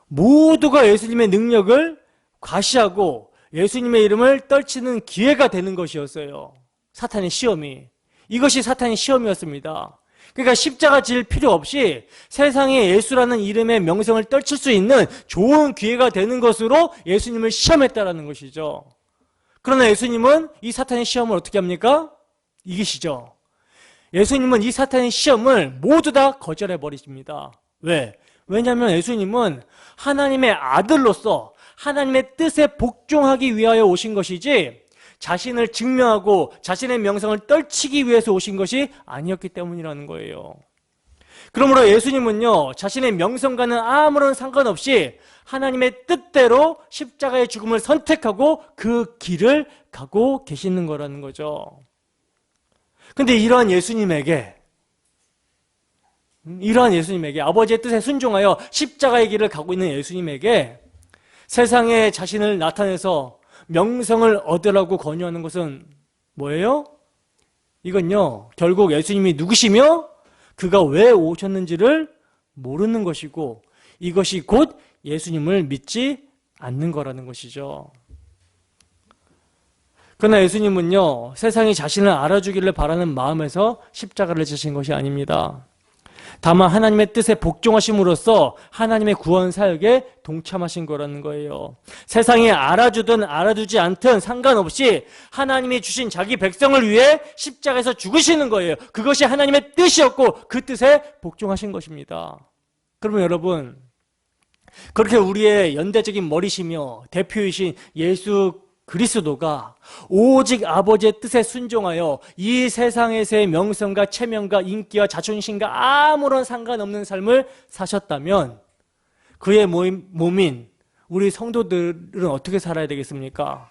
모두가 예수님의 능력을 과시하고 예수님의 이름을 떨치는 기회가 되는 것이었어요. 사탄의 시험이. 이것이 사탄의 시험이었습니다. 그러니까 십자가 질 필요 없이 세상에 예수라는 이름의 명성을 떨칠 수 있는 좋은 기회가 되는 것으로 예수님을 시험했다라는 것이죠. 그러나 예수님은 이 사탄의 시험을 어떻게 합니까? 이기시죠. 예수님은 이 사탄의 시험을 모두 다 거절해 버리십니다. 왜? 왜냐하면 예수님은 하나님의 아들로서 하나님의 뜻에 복종하기 위하여 오신 것이지 자신을 증명하고 자신의 명성을 떨치기 위해서 오신 것이 아니었기 때문이라는 거예요. 그러므로 예수님은요, 자신의 명성과는 아무런 상관없이 하나님의 뜻대로 십자가의 죽음을 선택하고 그 길을 가고 계시는 거라는 거죠. 근데 이러한 예수님에게 아버지의 뜻에 순종하여 십자가의 길을 가고 있는 예수님에게 세상에 자신을 나타내서 명성을 얻으라고 권유하는 것은 뭐예요? 이건요, 결국 예수님이 누구시며 그가 왜 오셨는지를 모르는 것이고 이것이 곧 예수님을 믿지 않는 거라는 것이죠. 그러나 예수님은요, 세상이 자신을 알아주기를 바라는 마음에서 십자가를 지신 것이 아닙니다. 다만 하나님의 뜻에 복종하심으로써 하나님의 구원 사역에 동참하신 거라는 거예요. 세상이 알아주든 알아주지 않든 상관없이 하나님이 주신 자기 백성을 위해 십자가에서 죽으시는 거예요. 그것이 하나님의 뜻이었고 그 뜻에 복종하신 것입니다. 그러면 여러분, 그렇게 우리의 연대적인 머리시며 대표이신 예수 그리스도가 오직 아버지의 뜻에 순종하여 이 세상에서의 명성과 체면과 인기와 자존심과 아무런 상관없는 삶을 사셨다면 그의 몸인 우리 성도들은 어떻게 살아야 되겠습니까?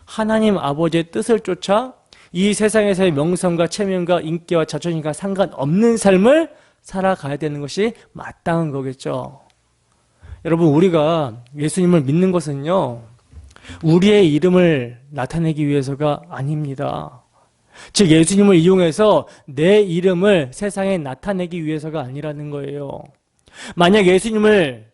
하나님 아버지의 뜻을 쫓아 이 세상에서의 명성과 체면과 인기와 자존심과 상관없는 삶을 살아가야 되는 것이 마땅한 거겠죠. 여러분, 우리가 예수님을 믿는 것은요, 우리의 이름을 나타내기 위해서가 아닙니다. 즉 예수님을 이용해서 내 이름을 세상에 나타내기 위해서가 아니라는 거예요. 만약 예수님을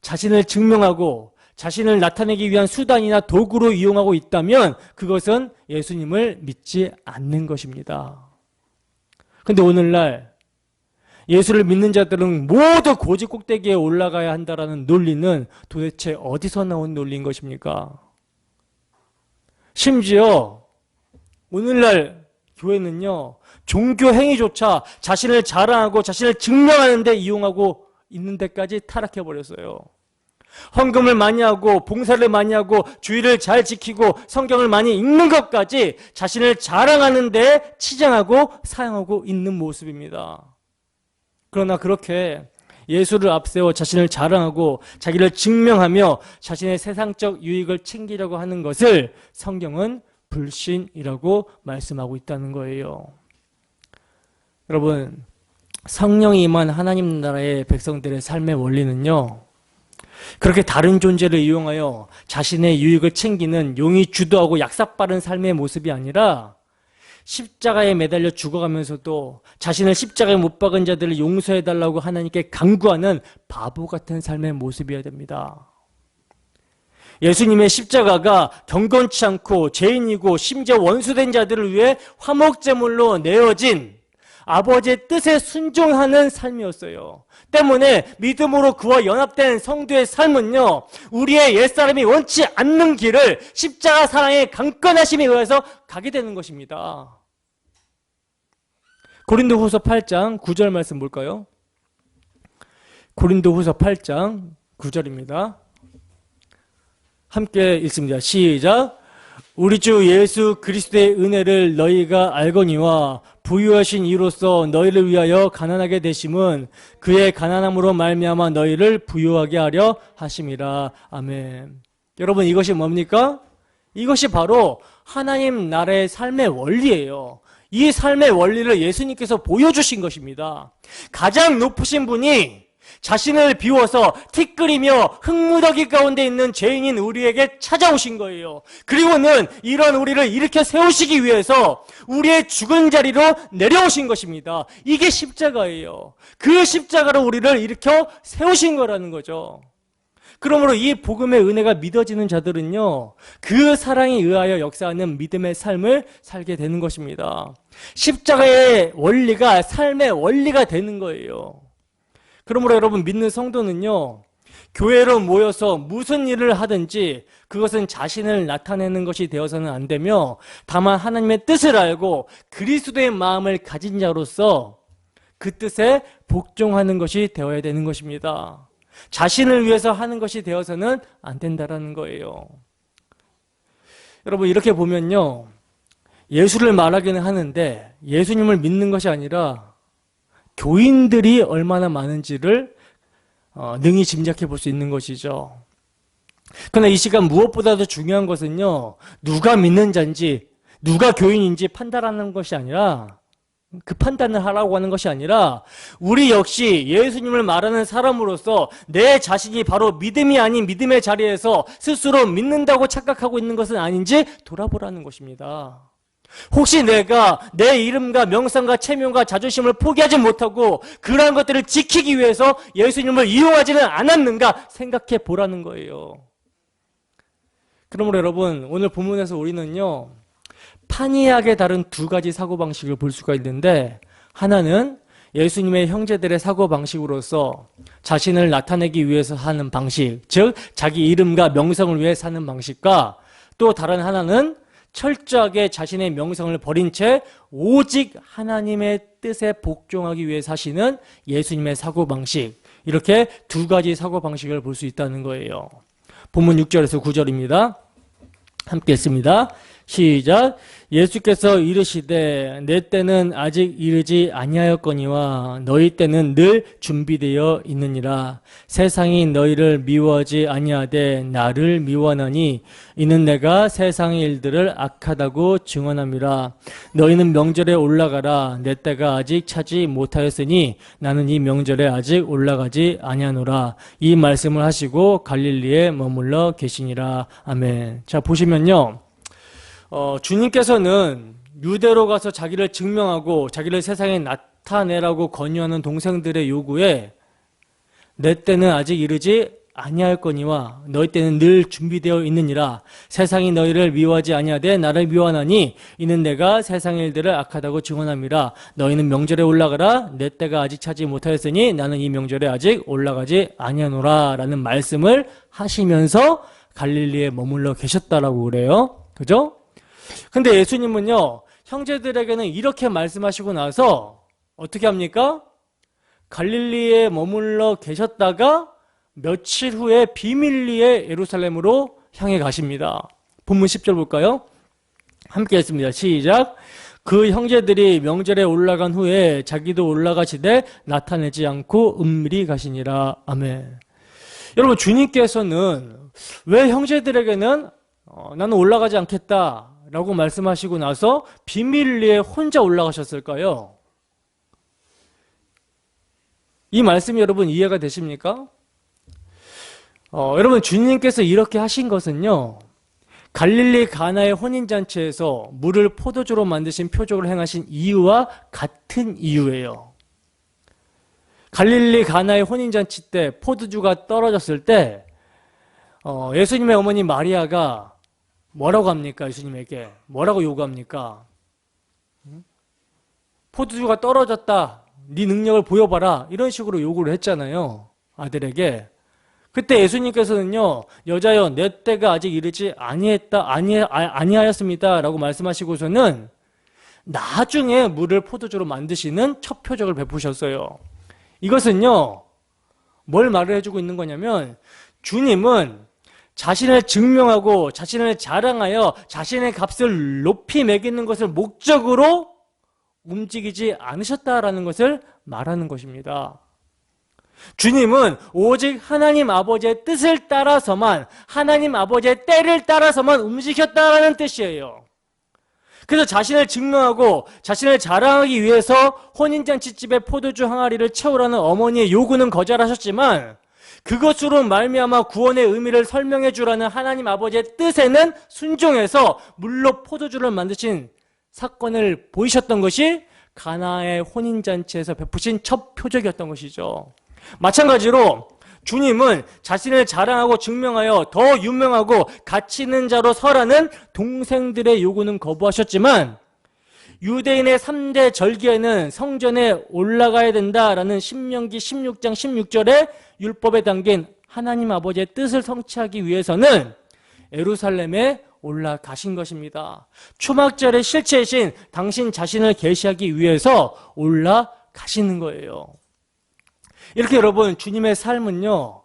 자신을 증명하고 자신을 나타내기 위한 수단이나 도구로 이용하고 있다면 그것은 예수님을 믿지 않는 것입니다. 그런데 오늘날 예수를 믿는 자들은 모두 고지 꼭대기에 올라가야 한다라는 논리는 도대체 어디서 나온 논리인 것입니까? 심지어 오늘날 교회는요, 종교 행위조차 자신을 자랑하고 자신을 증명하는 데 이용하고 있는 데까지 타락해버렸어요. 헌금을 많이 하고 봉사를 많이 하고 주의를 잘 지키고 성경을 많이 읽는 것까지 자신을 자랑하는 데 치장하고 사용하고 있는 모습입니다. 그러나 그렇게 예수를 앞세워 자신을 자랑하고 자기를 증명하며 자신의 세상적 유익을 챙기려고 하는 것을 성경은 불신이라고 말씀하고 있다는 거예요. 여러분, 성령이 임한 하나님 나라의 백성들의 삶의 원리는요, 그렇게 다른 존재를 이용하여 자신의 유익을 챙기는 용이 주도하고 약삭빠른 삶의 모습이 아니라 십자가에 매달려 죽어가면서도 자신을 십자가에 못 박은 자들을 용서해달라고 하나님께 간구하는 바보 같은 삶의 모습이어야 됩니다. 예수님의 십자가가 경건치 않고 죄인이고 심지어 원수된 자들을 위해 화목제물로 내어진 아버지의 뜻에 순종하는 삶이었어요. 때문에 믿음으로 그와 연합된 성도의 삶은요, 우리의 옛사람이 원치 않는 길을 십자가 사랑의 강건하심에 의해서 가게 되는 것입니다. 고린도후서 8장 9절 말씀 볼까요? 고린도후서 8장 9절입니다. 함께 읽습니다. 시작. 우리 주 예수 그리스도의 은혜를 너희가 알거니와 부유하신 이로써 너희를 위하여 가난하게 되심은 그의 가난함으로 말미암아 너희를 부유하게 하려 하심이라. 아멘. 여러분, 이것이 뭡니까? 이것이 바로 하나님 나라의 삶의 원리예요. 이 삶의 원리를 예수님께서 보여주신 것입니다. 가장 높으신 분이 자신을 비워서 티끌이며 흙무더기 가운데 있는 죄인인 우리에게 찾아오신 거예요. 그리고는 이런 우리를 일으켜 세우시기 위해서 우리의 죽은 자리로 내려오신 것입니다. 이게 십자가예요. 그 십자가로 우리를 일으켜 세우신 거라는 거죠. 그러므로 이 복음의 은혜가 믿어지는 자들은요, 그 사랑에 의하여 역사하는 믿음의 삶을 살게 되는 것입니다. 십자가의 원리가 삶의 원리가 되는 거예요. 그러므로 여러분, 믿는 성도는요, 교회로 모여서 무슨 일을 하든지 그것은 자신을 나타내는 것이 되어서는 안 되며 다만 하나님의 뜻을 알고 그리스도의 마음을 가진 자로서 그 뜻에 복종하는 것이 되어야 되는 것입니다. 자신을 위해서 하는 것이 되어서는 안 된다라는 거예요. 여러분, 이렇게 보면요, 예수를 말하기는 하는데 예수님을 믿는 것이 아니라 교인들이 얼마나 많은지를 능히 짐작해 볼 수 있는 것이죠. 그러나 이 시간 무엇보다도 중요한 것은요, 누가 믿는 자인지 누가 교인인지 판단하는 것이 아니라, 그 판단을 하라고 하는 것이 아니라 우리 역시 예수님을 말하는 사람으로서 내 자신이 바로 믿음이 아닌 믿음의 자리에서 스스로 믿는다고 착각하고 있는 것은 아닌지 돌아보라는 것입니다. 혹시 내가 내 이름과 명성과 체면과 자존심을 포기하지 못하고 그러한 것들을 지키기 위해서 예수님을 이용하지는 않았는가 생각해 보라는 거예요. 그러므로 여러분, 오늘 본문에서 우리는요, 판이하게 다른 두 가지 사고방식을 볼 수가 있는데, 하나는 예수님의 형제들의 사고방식으로서 자신을 나타내기 위해서 하는 방식, 즉 자기 이름과 명성을 위해 사는 방식과, 또 다른 하나는 철저하게 자신의 명성을 버린 채 오직 하나님의 뜻에 복종하기 위해 사시는 예수님의 사고방식, 이렇게 두 가지 사고방식을 볼 수 있다는 거예요. 본문 6절에서 9절입니다. 함께 읽습니다. 시작. 예수께서 이르시되 내 때는 아직 이르지 아니하였거니와 너희 때는 늘 준비되어 있느니라. 세상이 너희를 미워하지 아니하되 나를 미워하나니 이는 내가 세상의 일들을 악하다고 증언함이라. 너희는 명절에 올라가라. 내 때가 아직 차지 못하였으니 나는 이 명절에 아직 올라가지 아니하노라. 이 말씀을 하시고 갈릴리에 머물러 계시니라. 아멘. 자, 보시면요, 주님께서는 유대로 가서 자기를 증명하고 자기를 세상에 나타내라고 권유하는 동생들의 요구에 내 때는 아직 이르지 아니하였거니와 너희 때는 늘 준비되어 있느니라. 세상이 너희를 미워하지 아니하되 나를 미워하나니 이는 내가 세상의 일들을 악하다고 증언함이라. 너희는 명절에 올라가라. 내 때가 아직 차지 못하였으니 나는 이 명절에 아직 올라가지 아니하노라 라는 말씀을 하시면서 갈릴리에 머물러 계셨다라고 그래요. 그죠? 근데 예수님은요, 형제들에게는 이렇게 말씀하시고 나서 어떻게 합니까? 갈릴리에 머물러 계셨다가 며칠 후에 비밀리에 예루살렘으로 향해 가십니다. 본문 10절 볼까요? 함께 했습니다. 시작. 그 형제들이 명절에 올라간 후에 자기도 올라가시되 나타내지 않고 은밀히 가시니라. 아멘. 여러분, 주님께서는 왜 형제들에게는 나는 올라가지 않겠다 라고 말씀하시고 나서 비밀리에 혼자 올라가셨을까요? 이 말씀이 여러분 이해가 되십니까? 여러분, 주님께서 이렇게 하신 것은요, 갈릴리 가나의 혼인잔치에서 물을 포도주로 만드신 표적을 행하신 이유와 같은 이유예요. 갈릴리 가나의 혼인잔치 때 포도주가 떨어졌을 때 예수님의 어머니 마리아가 뭐라고 합니까? 예수님에게 뭐라고 요구합니까? 포도주가 떨어졌다, 네 능력을 보여봐라, 이런 식으로 요구를 했잖아요, 아들에게. 그때 예수님께서는요, 여자여 내 때가 아직 이르지 아니하였습니다 라고 말씀하시고서는 나중에 물을 포도주로 만드시는 첫 표적을 베푸셨어요. 이것은요, 뭘 말을 해주고 있는 거냐면, 주님은 자신을 증명하고 자신을 자랑하여 자신의 값을 높이 매기는 것을 목적으로 움직이지 않으셨다라는 것을 말하는 것입니다. 주님은 오직 하나님 아버지의 뜻을 따라서만, 하나님 아버지의 때를 따라서만 움직였다라는 뜻이에요. 그래서 자신을 증명하고 자신을 자랑하기 위해서 혼인잔치집에 포도주 항아리를 채우라는 어머니의 요구는 거절하셨지만, 그것으로 말미암아 구원의 의미를 설명해 주라는 하나님 아버지의 뜻에는 순종해서 물로 포도주를 만드신 사건을 보이셨던 것이 가나의 혼인잔치에서 베푸신 첫 표적이었던 것이죠. 마찬가지로 주님은 자신을 자랑하고 증명하여 더 유명하고 가치 있는 자로 서라는 동생들의 요구는 거부하셨지만, 유대인의 3대 절기에는 성전에 올라가야 된다라는 신명기 16장 16절에 율법에 담긴 하나님 아버지의 뜻을 성취하기 위해서는 예루살렘에 올라가신 것입니다. 초막절의 실체이신 당신 자신을 계시하기 위해서 올라가시는 거예요. 이렇게 여러분, 주님의 삶은요,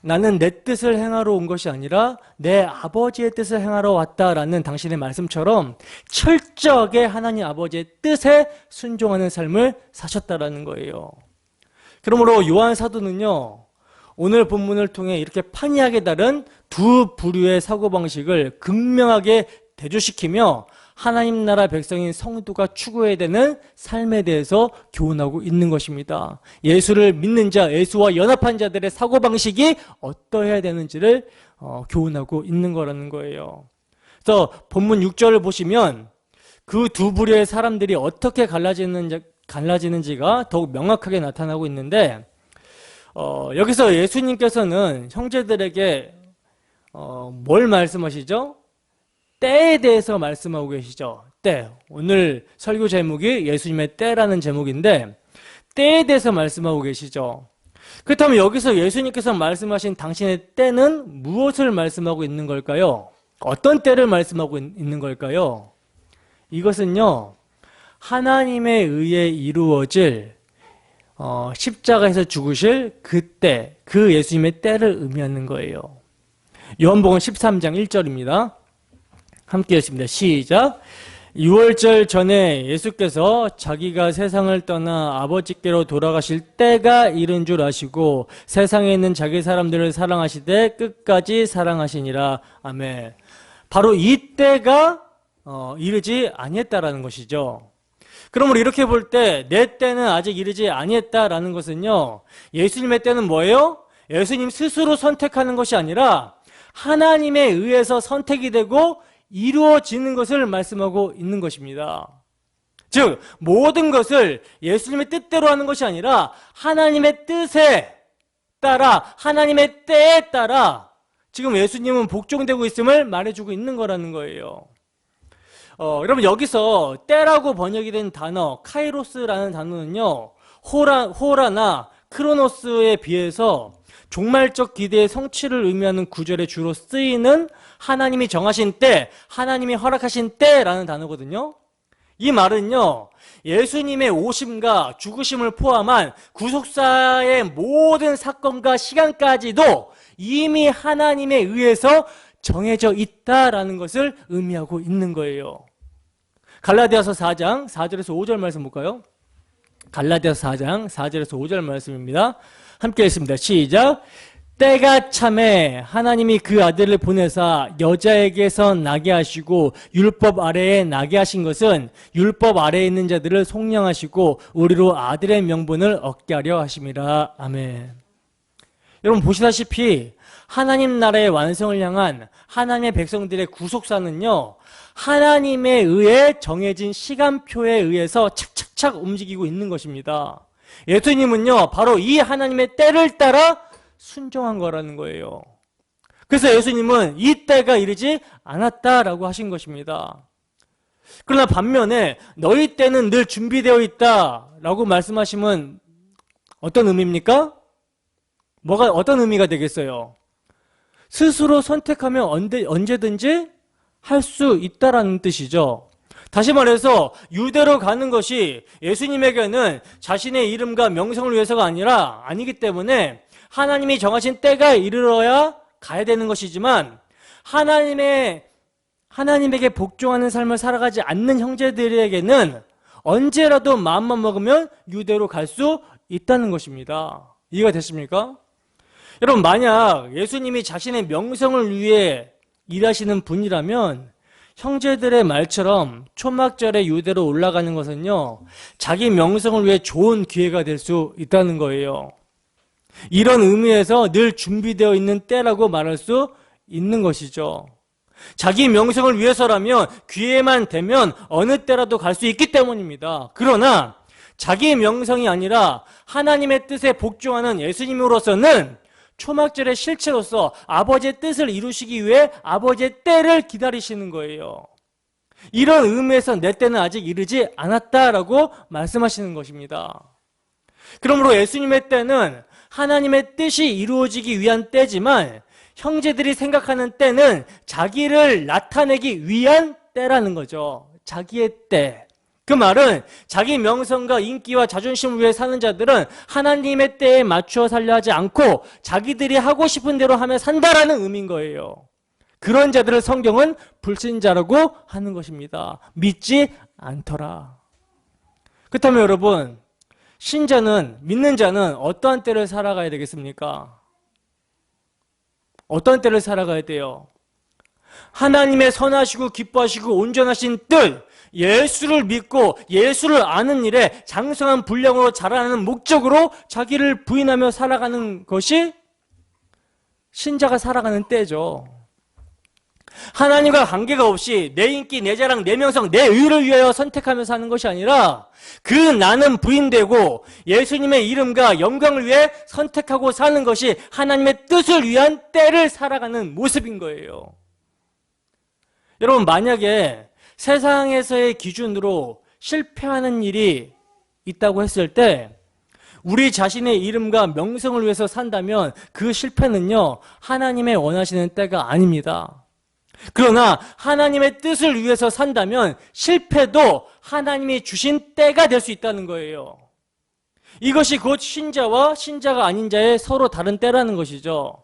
나는 내 뜻을 행하러 온 것이 아니라 내 아버지의 뜻을 행하러 왔다라는 당신의 말씀처럼 철저하게 하나님 아버지의 뜻에 순종하는 삶을 사셨다라는 거예요. 그러므로 요한 사도는요, 오늘 본문을 통해 이렇게 판이하게 다른 두 부류의 사고방식을 극명하게 대조시키며 하나님 나라 백성인 성도가 추구해야 되는 삶에 대해서 교훈하고 있는 것입니다. 예수를 믿는 자, 예수와 연합한 자들의 사고방식이 어떠해야 되는지를 교훈하고 있는 거라는 거예요. 그래서 본문 6절을 보시면 그 두 부류의 사람들이 어떻게 갈라지는지가 더욱 명확하게 나타나고 있는데, 여기서 예수님께서는 형제들에게 뭘 말씀하시죠? 때에 대해서 말씀하고 계시죠. 때. 오늘 설교 제목이 예수님의 때라는 제목인데 때에 대해서 말씀하고 계시죠. 그렇다면 여기서 예수님께서 말씀하신 당신의 때는 무엇을 말씀하고 있는 걸까요? 어떤 때를 말씀하고 있는 걸까요? 이것은요, 하나님에 의해 이루어질 십자가에서 죽으실 그때, 그 예수님의 때를 의미하는 거예요. 요한복음 13장 1절입니다. 함께 읽습니다. 시작. 유월절 전에 예수께서 자기가 세상을 떠나 아버지께로 돌아가실 때가 이른 줄 아시고 세상에 있는 자기 사람들을 사랑하시되 끝까지 사랑하시니라. 아멘. 바로 이 때가 이르지 아니했다라는 것이죠. 그러므로 이렇게 볼 때 내 때는 아직 이르지 아니했다라는 것은요, 예수님의 때는 뭐예요? 예수님 스스로 선택하는 것이 아니라 하나님에 의해서 선택이 되고 이루어지는 것을 말씀하고 있는 것입니다. 즉 모든 것을 예수님의 뜻대로 하는 것이 아니라 하나님의 뜻에 따라, 하나님의 때에 따라 지금 예수님은 복종되고 있음을 말해주고 있는 거라는 거예요. 여러분, 여기서 때라고 번역이 된 단어 카이로스라는 단어는요, 호라나 크로노스에 비해서 종말적 기대의 성취를 의미하는 구절에 주로 쓰이는 하나님이 정하신 때, 하나님이 허락하신 때라는 단어거든요. 이 말은요, 예수님의 오심과 죽으심을 포함한 구속사의 모든 사건과 시간까지도 이미 하나님에 의해서 정해져 있다라는 것을 의미하고 있는 거예요. 갈라디아서 4장 4절에서 5절 말씀 볼까요? 갈라디아서 4장 4절에서 5절 말씀입니다. 함께 읽습니다. 시작. 때가 참에 하나님이 그 아들을 보내사 여자에게서 나게 하시고 율법 아래에 나게 하신 것은 율법 아래에 있는 자들을 속량하시고 우리로 아들의 명분을 얻게 하려 하심이라. 아멘. 여러분 보시다시피 하나님 나라의 완성을 향한 하나님의 백성들의 구속사는요, 하나님에 의해 정해진 시간표에 의해서 착착착 움직이고 있는 것입니다. 예수님은요, 바로 이 하나님의 때를 따라 순종한 거라는 거예요. 그래서 예수님은 이 때가 이르지 않았다라고 하신 것입니다. 그러나 반면에 너희 때는 늘 준비되어 있다라고 말씀하시면 어떤 의미입니까? 어떤 의미가 되겠어요? 스스로 선택하면 언제든지 할 수 있다라는 뜻이죠. 다시 말해서 유대로 가는 것이 예수님에게는 자신의 이름과 명성을 위해서가 아니기 때문에 하나님이 정하신 때가 이르러야 가야 되는 것이지만 하나님에게 복종하는 삶을 살아가지 않는 형제들에게는 언제라도 마음만 먹으면 유대로 갈 수 있다는 것입니다. 이해가 됐습니까? 여러분, 만약 예수님이 자신의 명성을 위해 일하시는 분이라면 형제들의 말처럼 초막절에 유대로 올라가는 것은요, 자기 명성을 위해 좋은 기회가 될 수 있다는 거예요. 이런 의미에서 늘 준비되어 있는 때라고 말할 수 있는 것이죠. 자기 명성을 위해서라면 기회만 되면 어느 때라도 갈 수 있기 때문입니다. 그러나 자기 명성이 아니라 하나님의 뜻에 복종하는 예수님으로서는 초막절의 실체로서 아버지의 뜻을 이루시기 위해 아버지의 때를 기다리시는 거예요. 이런 의미에서 내 때는 아직 이르지 않았다라고 말씀하시는 것입니다. 그러므로 예수님의 때는 하나님의 뜻이 이루어지기 위한 때지만 형제들이 생각하는 때는 자기를 나타내기 위한 때라는 거죠. 자기의 때. 그 말은 자기 명성과 인기와 자존심을 위해 사는 자들은 하나님의 때에 맞추어 살려 하지 않고 자기들이 하고 싶은 대로 하며 산다라는 의미인 거예요. 그런 자들을 성경은 불신자라고 하는 것입니다. 믿지 않더라. 그렇다면 여러분, 신자는, 믿는 자는 어떠한 때를 살아가야 되겠습니까? 어떤 때를 살아가야 돼요? 하나님의 선하시고 기뻐하시고 온전하신 뜻, 예수를 믿고 예수를 아는 일에 장성한 분량으로 자라나는 목적으로 자기를 부인하며 살아가는 것이 신자가 살아가는 때죠. 하나님과 관계가 없이 내 인기, 내 자랑, 내 명성, 내 의를 위하여 선택하며 사는 것이 아니라 그 나는 부인되고 예수님의 이름과 영광을 위해 선택하고 사는 것이 하나님의 뜻을 위한 때를 살아가는 모습인 거예요. 여러분, 만약에 세상에서의 기준으로 실패하는 일이 있다고 했을 때 우리 자신의 이름과 명성을 위해서 산다면 그 실패는요, 하나님의 원하시는 때가 아닙니다. 그러나 하나님의 뜻을 위해서 산다면 실패도 하나님이 주신 때가 될 수 있다는 거예요. 이것이 곧 신자와 신자가 아닌 자의 서로 다른 때라는 것이죠.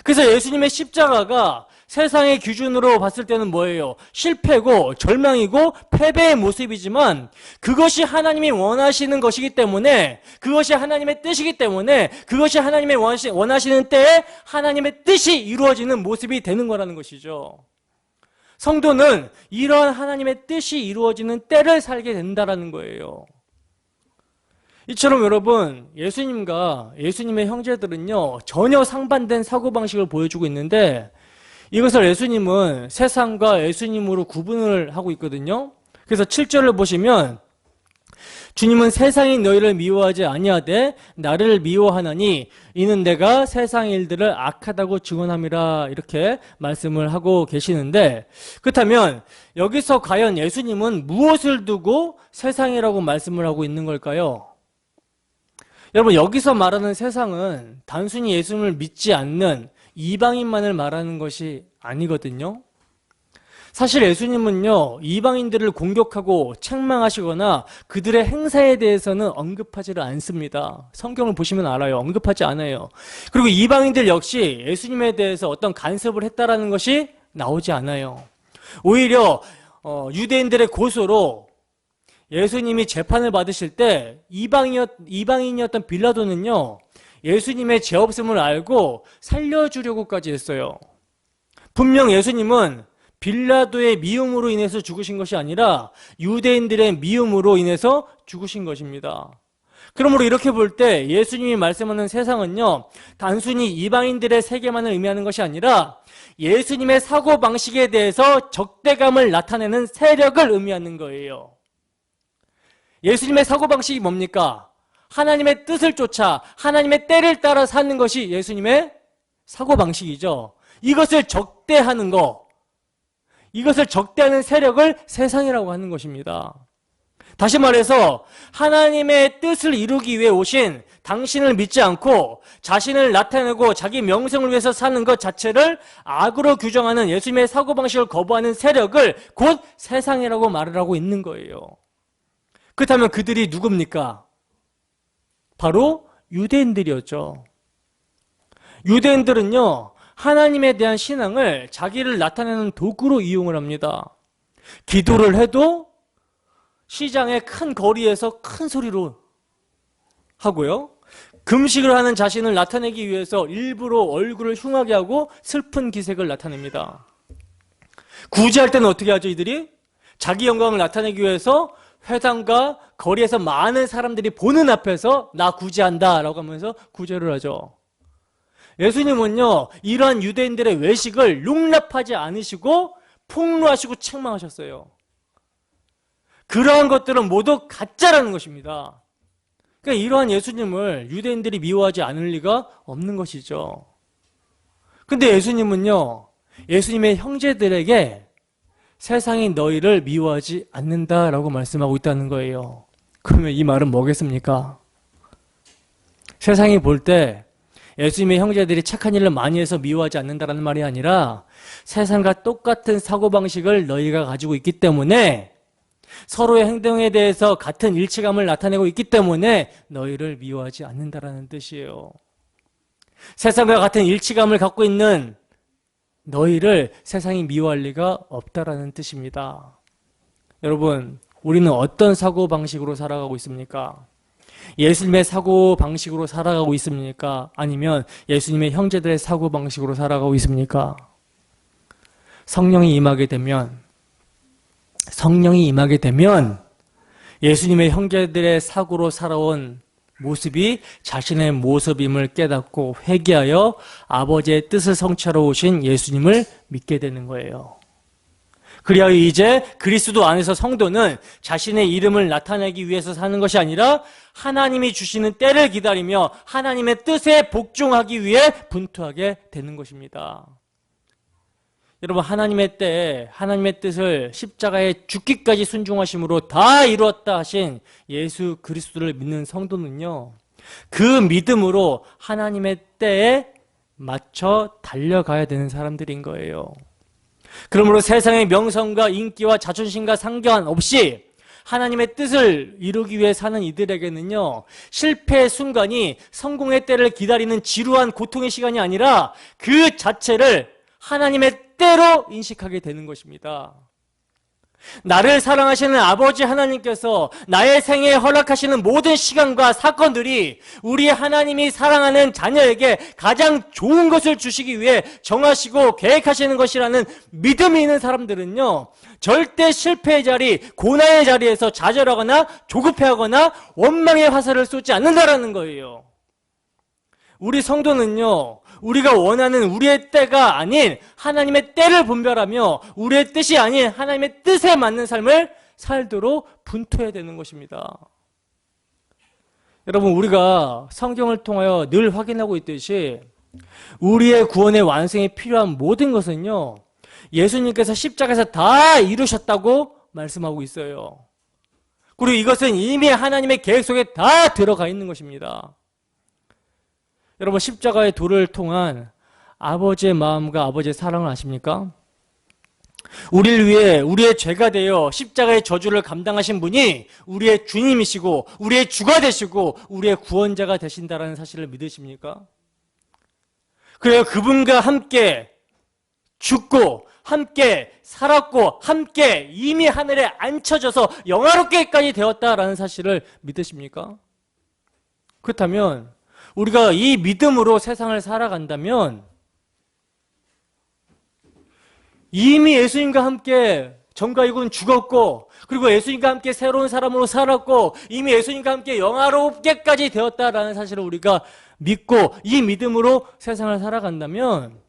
그래서 예수님의 십자가가 세상의 기준으로 봤을 때는 뭐예요? 실패고 절망이고 패배의 모습이지만 그것이 하나님이 원하시는 것이기 때문에, 그것이 하나님의 뜻이기 때문에, 그것이 하나님의 원하시는 때에 하나님의 뜻이 이루어지는 모습이 되는 거라는 것이죠. 성도는 이러한 하나님의 뜻이 이루어지는 때를 살게 된다는 거예요. 이처럼 여러분, 예수님과 예수님의 형제들은요, 전혀 상반된 사고방식을 보여주고 있는데 이것을 예수님은 세상과 예수님으로 구분을 하고 있거든요. 그래서 7절을 보시면 주님은 세상이 너희를 미워하지 아니하되 나를 미워하나니 이는 내가 세상 일들을 악하다고 증언함이라, 이렇게 말씀을 하고 계시는데, 그렇다면 여기서 과연 예수님은 무엇을 두고 세상이라고 말씀을 하고 있는 걸까요? 여러분, 여기서 말하는 세상은 단순히 예수님을 믿지 않는 이방인만을 말하는 것이 아니거든요. 사실 예수님은요, 이방인들을 공격하고 책망하시거나 그들의 행사에 대해서는 언급하지를 않습니다. 성경을 보시면 알아요. 언급하지 않아요. 그리고 이방인들 역시 예수님에 대해서 어떤 간섭을 했다라는 것이 나오지 않아요. 오히려 유대인들의 고소로 예수님이 재판을 받으실 때 이방인이었던 빌라도는요, 예수님의 죄 없음을 알고 살려주려고까지 했어요. 분명 예수님은 빌라도의 미움으로 인해서 죽으신 것이 아니라 유대인들의 미움으로 인해서 죽으신 것입니다. 그러므로 이렇게 볼 때 예수님이 말씀하는 세상은요, 단순히 이방인들의 세계만을 의미하는 것이 아니라 예수님의 사고방식에 대해서 적대감을 나타내는 세력을 의미하는 거예요. 예수님의 사고방식이 뭡니까? 하나님의 뜻을 쫓아 하나님의 때를 따라 사는 것이 예수님의 사고방식이죠. 이것을 적대하는 것, 이것을 적대하는 세력을 세상이라고 하는 것입니다. 다시 말해서 하나님의 뜻을 이루기 위해 오신 당신을 믿지 않고 자신을 나타내고 자기 명성을 위해서 사는 것 자체를 악으로 규정하는 예수님의 사고방식을 거부하는 세력을 곧 세상이라고 말을 하고 있는 거예요. 그렇다면 그들이 누굽니까? 바로 유대인들이었죠. 유대인들은요, 하나님에 대한 신앙을 자기를 나타내는 도구로 이용을 합니다. 기도를 해도 시장의 큰 거리에서 큰 소리로 하고요, 금식을 하는 자신을 나타내기 위해서 일부러 얼굴을 흉하게 하고 슬픈 기색을 나타냅니다. 구제할 때는 어떻게 하죠? 이들이 자기 영광을 나타내기 위해서 회당과 거리에서 많은 사람들이 보는 앞에서 나 구제한다 라고 하면서 구제를 하죠. 예수님은요, 이러한 유대인들의 외식을 용납하지 않으시고 폭로하시고 책망하셨어요. 그러한 것들은 모두 가짜라는 것입니다. 그러니까 이러한 예수님을 유대인들이 미워하지 않을 리가 없는 것이죠. 근데 예수님은요, 예수님의 형제들에게 세상이 너희를 미워하지 않는다라고 말씀하고 있다는 거예요. 그러면 이 말은 뭐겠습니까? 세상이 볼 때 예수님의 형제들이 착한 일을 많이 해서 미워하지 않는다라는 말이 아니라 세상과 똑같은 사고방식을 너희가 가지고 있기 때문에 서로의 행동에 대해서 같은 일치감을 나타내고 있기 때문에 너희를 미워하지 않는다라는 뜻이에요. 세상과 같은 일치감을 갖고 있는 너희를 세상이 미워할 리가 없다라는 뜻입니다. 여러분, 우리는 어떤 사고방식으로 살아가고 있습니까? 예수님의 사고방식으로 살아가고 있습니까? 아니면 예수님의 형제들의 사고방식으로 살아가고 있습니까? 성령이 임하게 되면 예수님의 형제들의 사고로 살아온 모습이 자신의 모습임을 깨닫고 회개하여 아버지의 뜻을 성취하러 오신 예수님을 믿게 되는 거예요. 그리하여 이제 그리스도 안에서 성도는 자신의 이름을 나타내기 위해서 사는 것이 아니라 하나님이 주시는 때를 기다리며 하나님의 뜻에 복종하기 위해 분투하게 되는 것입니다. 여러분, 하나님의 때에 하나님의 뜻을 십자가에 죽기까지 순종하심으로 다 이루었다 하신 예수 그리스도를 믿는 성도는요, 그 믿음으로 하나님의 때에 맞춰 달려가야 되는 사람들인 거예요. 그러므로 세상의 명성과 인기와 자존심과 상관없이 하나님의 뜻을 이루기 위해 사는 이들에게는요, 실패의 순간이 성공의 때를 기다리는 지루한 고통의 시간이 아니라 그 자체를 하나님의 때로 인식하게 되는 것입니다. 나를 사랑하시는 아버지 하나님께서 나의 생애에 허락하시는 모든 시간과 사건들이 우리 하나님이 사랑하는 자녀에게 가장 좋은 것을 주시기 위해 정하시고 계획하시는 것이라는 믿음이 있는 사람들은요, 절대 실패의 자리, 고난의 자리에서 좌절하거나 조급해하거나 원망의 화살을 쏘지 않는다라는 거예요. 우리 성도는요, 우리가 원하는 우리의 때가 아닌 하나님의 때를 분별하며 우리의 뜻이 아닌 하나님의 뜻에 맞는 삶을 살도록 분투해야 되는 것입니다. 여러분, 우리가 성경을 통하여 늘 확인하고 있듯이 우리의 구원의 완성에 필요한 모든 것은요, 예수님께서 십자가에서 다 이루셨다고 말씀하고 있어요. 그리고 이것은 이미 하나님의 계획 속에 다 들어가 있는 것입니다. 여러분, 십자가의 도를 통한 아버지의 마음과 아버지의 사랑을 아십니까? 우리를 위해 우리의 죄가 되어 십자가의 저주를 감당하신 분이 우리의 주님이시고 우리의 주가 되시고 우리의 구원자가 되신다는 사실을 믿으십니까? 그래요, 그분과 함께 죽고 함께 살았고 함께 이미 하늘에 앉혀져서 영화롭게까지 되었다라는 사실을 믿으십니까? 그렇다면 우리가 이 믿음으로 세상을 살아간다면 이미 예수님과 함께 전과 이군 죽었고, 그리고 예수님과 함께 새로운 사람으로 살았고, 이미 예수님과 함께 영화롭게까지 되었다라는 사실을 우리가 믿고 이 믿음으로 세상을 살아간다면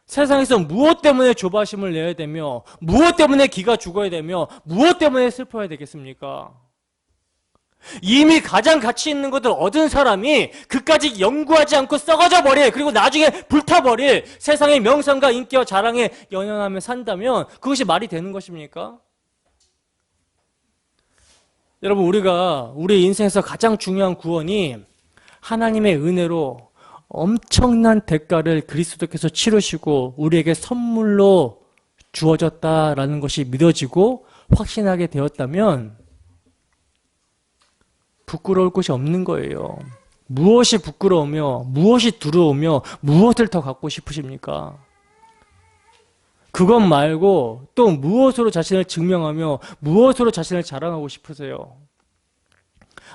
세상에서 무엇 때문에 조바심을 내야 되며 무엇 때문에 기가 죽어야 되며 무엇 때문에 슬퍼야 되겠습니까? 이미 가장 가치 있는 것을 얻은 사람이 그까지 연구하지 않고 썩어져 버릴, 그리고 나중에 불타버릴 세상의 명성과 인기와 자랑에 연연하며 산다면 그것이 말이 되는 것입니까? 여러분, 우리가 우리 인생에서 가장 중요한 구원이 하나님의 은혜로 엄청난 대가를 그리스도께서 치르시고 우리에게 선물로 주어졌다라는 것이 믿어지고 확신하게 되었다면 부끄러울 것이 없는 거예요. 무엇이 부끄러우며 무엇이 두려우며 무엇을 더 갖고 싶으십니까? 그것 말고 또 무엇으로 자신을 증명하며 무엇으로 자신을 자랑하고 싶으세요?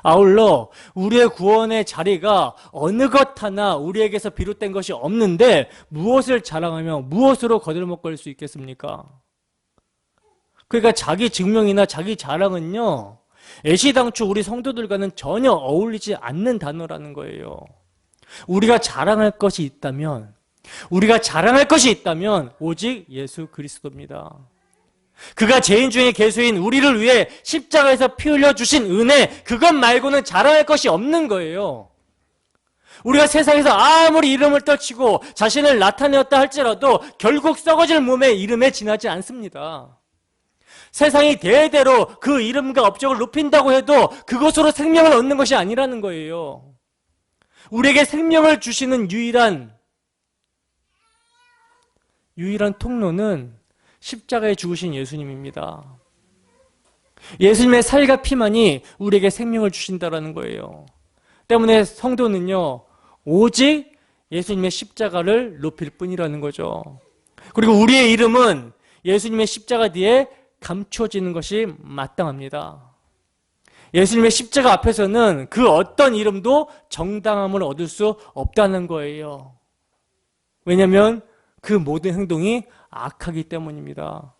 아울러 우리의 구원의 자리가 어느 것 하나 우리에게서 비롯된 것이 없는데 무엇을 자랑하며 무엇으로 거들먹거릴 수 있겠습니까? 그러니까 자기 증명이나 자기 자랑은요, 애시당초 우리 성도들과는 전혀 어울리지 않는 단어라는 거예요. 우리가 자랑할 것이 있다면 오직 예수 그리스도입니다. 그가 죄인 중에 괴수인 우리를 위해 십자가에서 피 흘려 주신 은혜, 그것 말고는 자랑할 것이 없는 거예요. 우리가 세상에서 아무리 이름을 떨치고 자신을 나타내었다 할지라도 결국 썩어질 몸의 이름에 지나지 않습니다. 세상이 대대로 그 이름과 업적을 높인다고 해도 그것으로 생명을 얻는 것이 아니라는 거예요. 우리에게 생명을 주시는 유일한 통로는 십자가에 죽으신 예수님입니다. 예수님의 살과 피만이 우리에게 생명을 주신다라는 거예요. 때문에 성도는요, 오직 예수님의 십자가를 높일 뿐이라는 거죠. 그리고 우리의 이름은 예수님의 십자가 뒤에 감춰지는 것이 마땅합니다. 예수님의 십자가 앞에서는 그 어떤 이름도 정당함을 얻을 수 없다는 거예요. 왜냐하면 그 모든 행동이 악하기 때문입니다.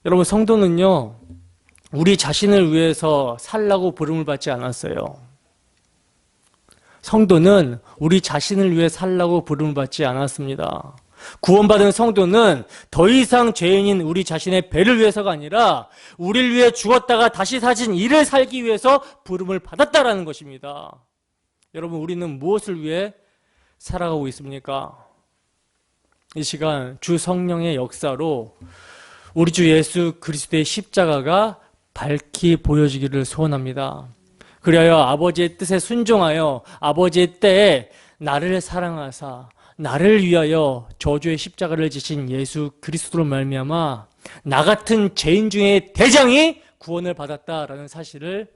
여러분, 성도는요, 우리 자신을 위해서 살라고 부름을 받지 않았어요. 성도는 우리 자신을 위해 살라고 부름을 받지 않았습니다. 구원받은 성도는 더 이상 죄인인 우리 자신의 배를 위해서가 아니라 우리를 위해 죽었다가 다시 사신 이를 살기 위해서 부름을 받았다라는 것입니다. 여러분, 우리는 무엇을 위해 살아가고 있습니까? 이 시간 주 성령의 역사로 우리 주 예수 그리스도의 십자가가 밝히 보여지기를 소원합니다. 그리하여 아버지의 뜻에 순종하여 아버지의 때에 나를 사랑하사 나를 위하여 저주의 십자가를 지신 예수 그리스도로 말미암아 나 같은 죄인 중에 대장이 구원을 받았다라는 사실을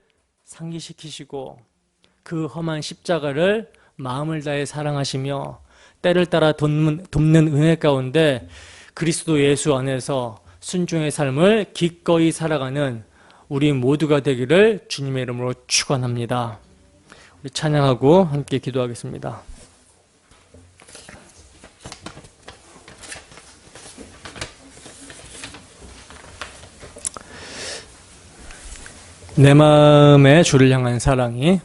상기시키시고 그 험한 십자가를 마음을 다해 사랑하시며 때를 따라 돕는 은혜 가운데 그리스도 예수 안에서 순종의 삶을 기꺼이 살아가는 우리 모두가 되기를 주님의 이름으로 축원합니다. 우리 찬양하고 함께 기도하겠습니다. 내 마음에 주를 향한 사랑이